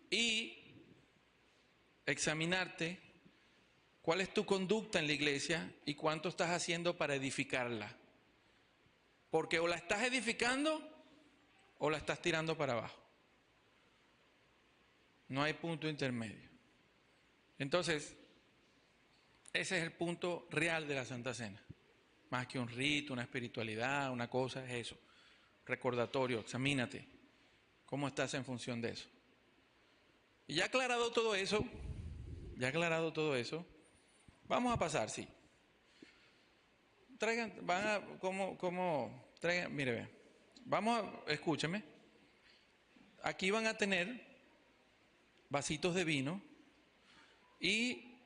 y examinarte cuál es tu conducta en la iglesia y cuánto estás haciendo para edificarla. Porque o la estás edificando o la estás tirando para abajo. No hay punto intermedio. Entonces, ese es el punto real de la Santa Cena. más que un rito, una espiritualidad, una cosa, es eso. Recordatorio, examínate. ¿Cómo estás en función de eso? Y ya aclarado todo eso, vamos a pasar, sí. Traigan, van a, traigan, mire, vean. Escúcheme. Aquí van a tener vasitos de vino y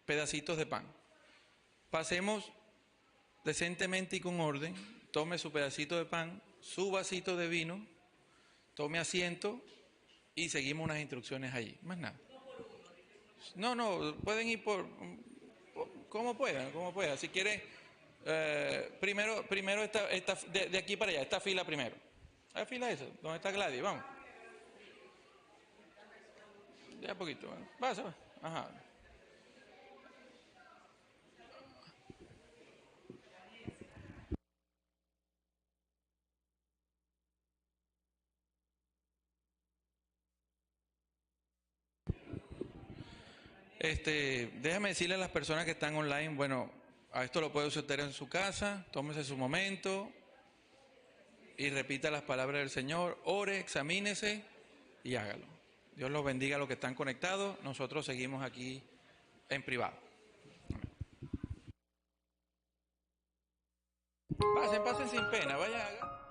pedacitos de pan. Pasemos decentemente y con orden. Tome su pedacito de pan, su vasito de vino, tome asiento y seguimos unas instrucciones allí. Más nada. No, pueden ir como puedan. Si quieren, primero de aquí para allá, esta fila primero. La fila esa, donde está Gladys, vamos. Ya poquito, bueno. Pasa. Ajá. Déjame decirle a las personas que están online, bueno, a esto lo puede usted en su casa, tómese su momento y repita las palabras del Señor, ore, examínese y hágalo. Dios los bendiga a los que están conectados, nosotros seguimos aquí en privado. Pasen sin pena, vaya, haga.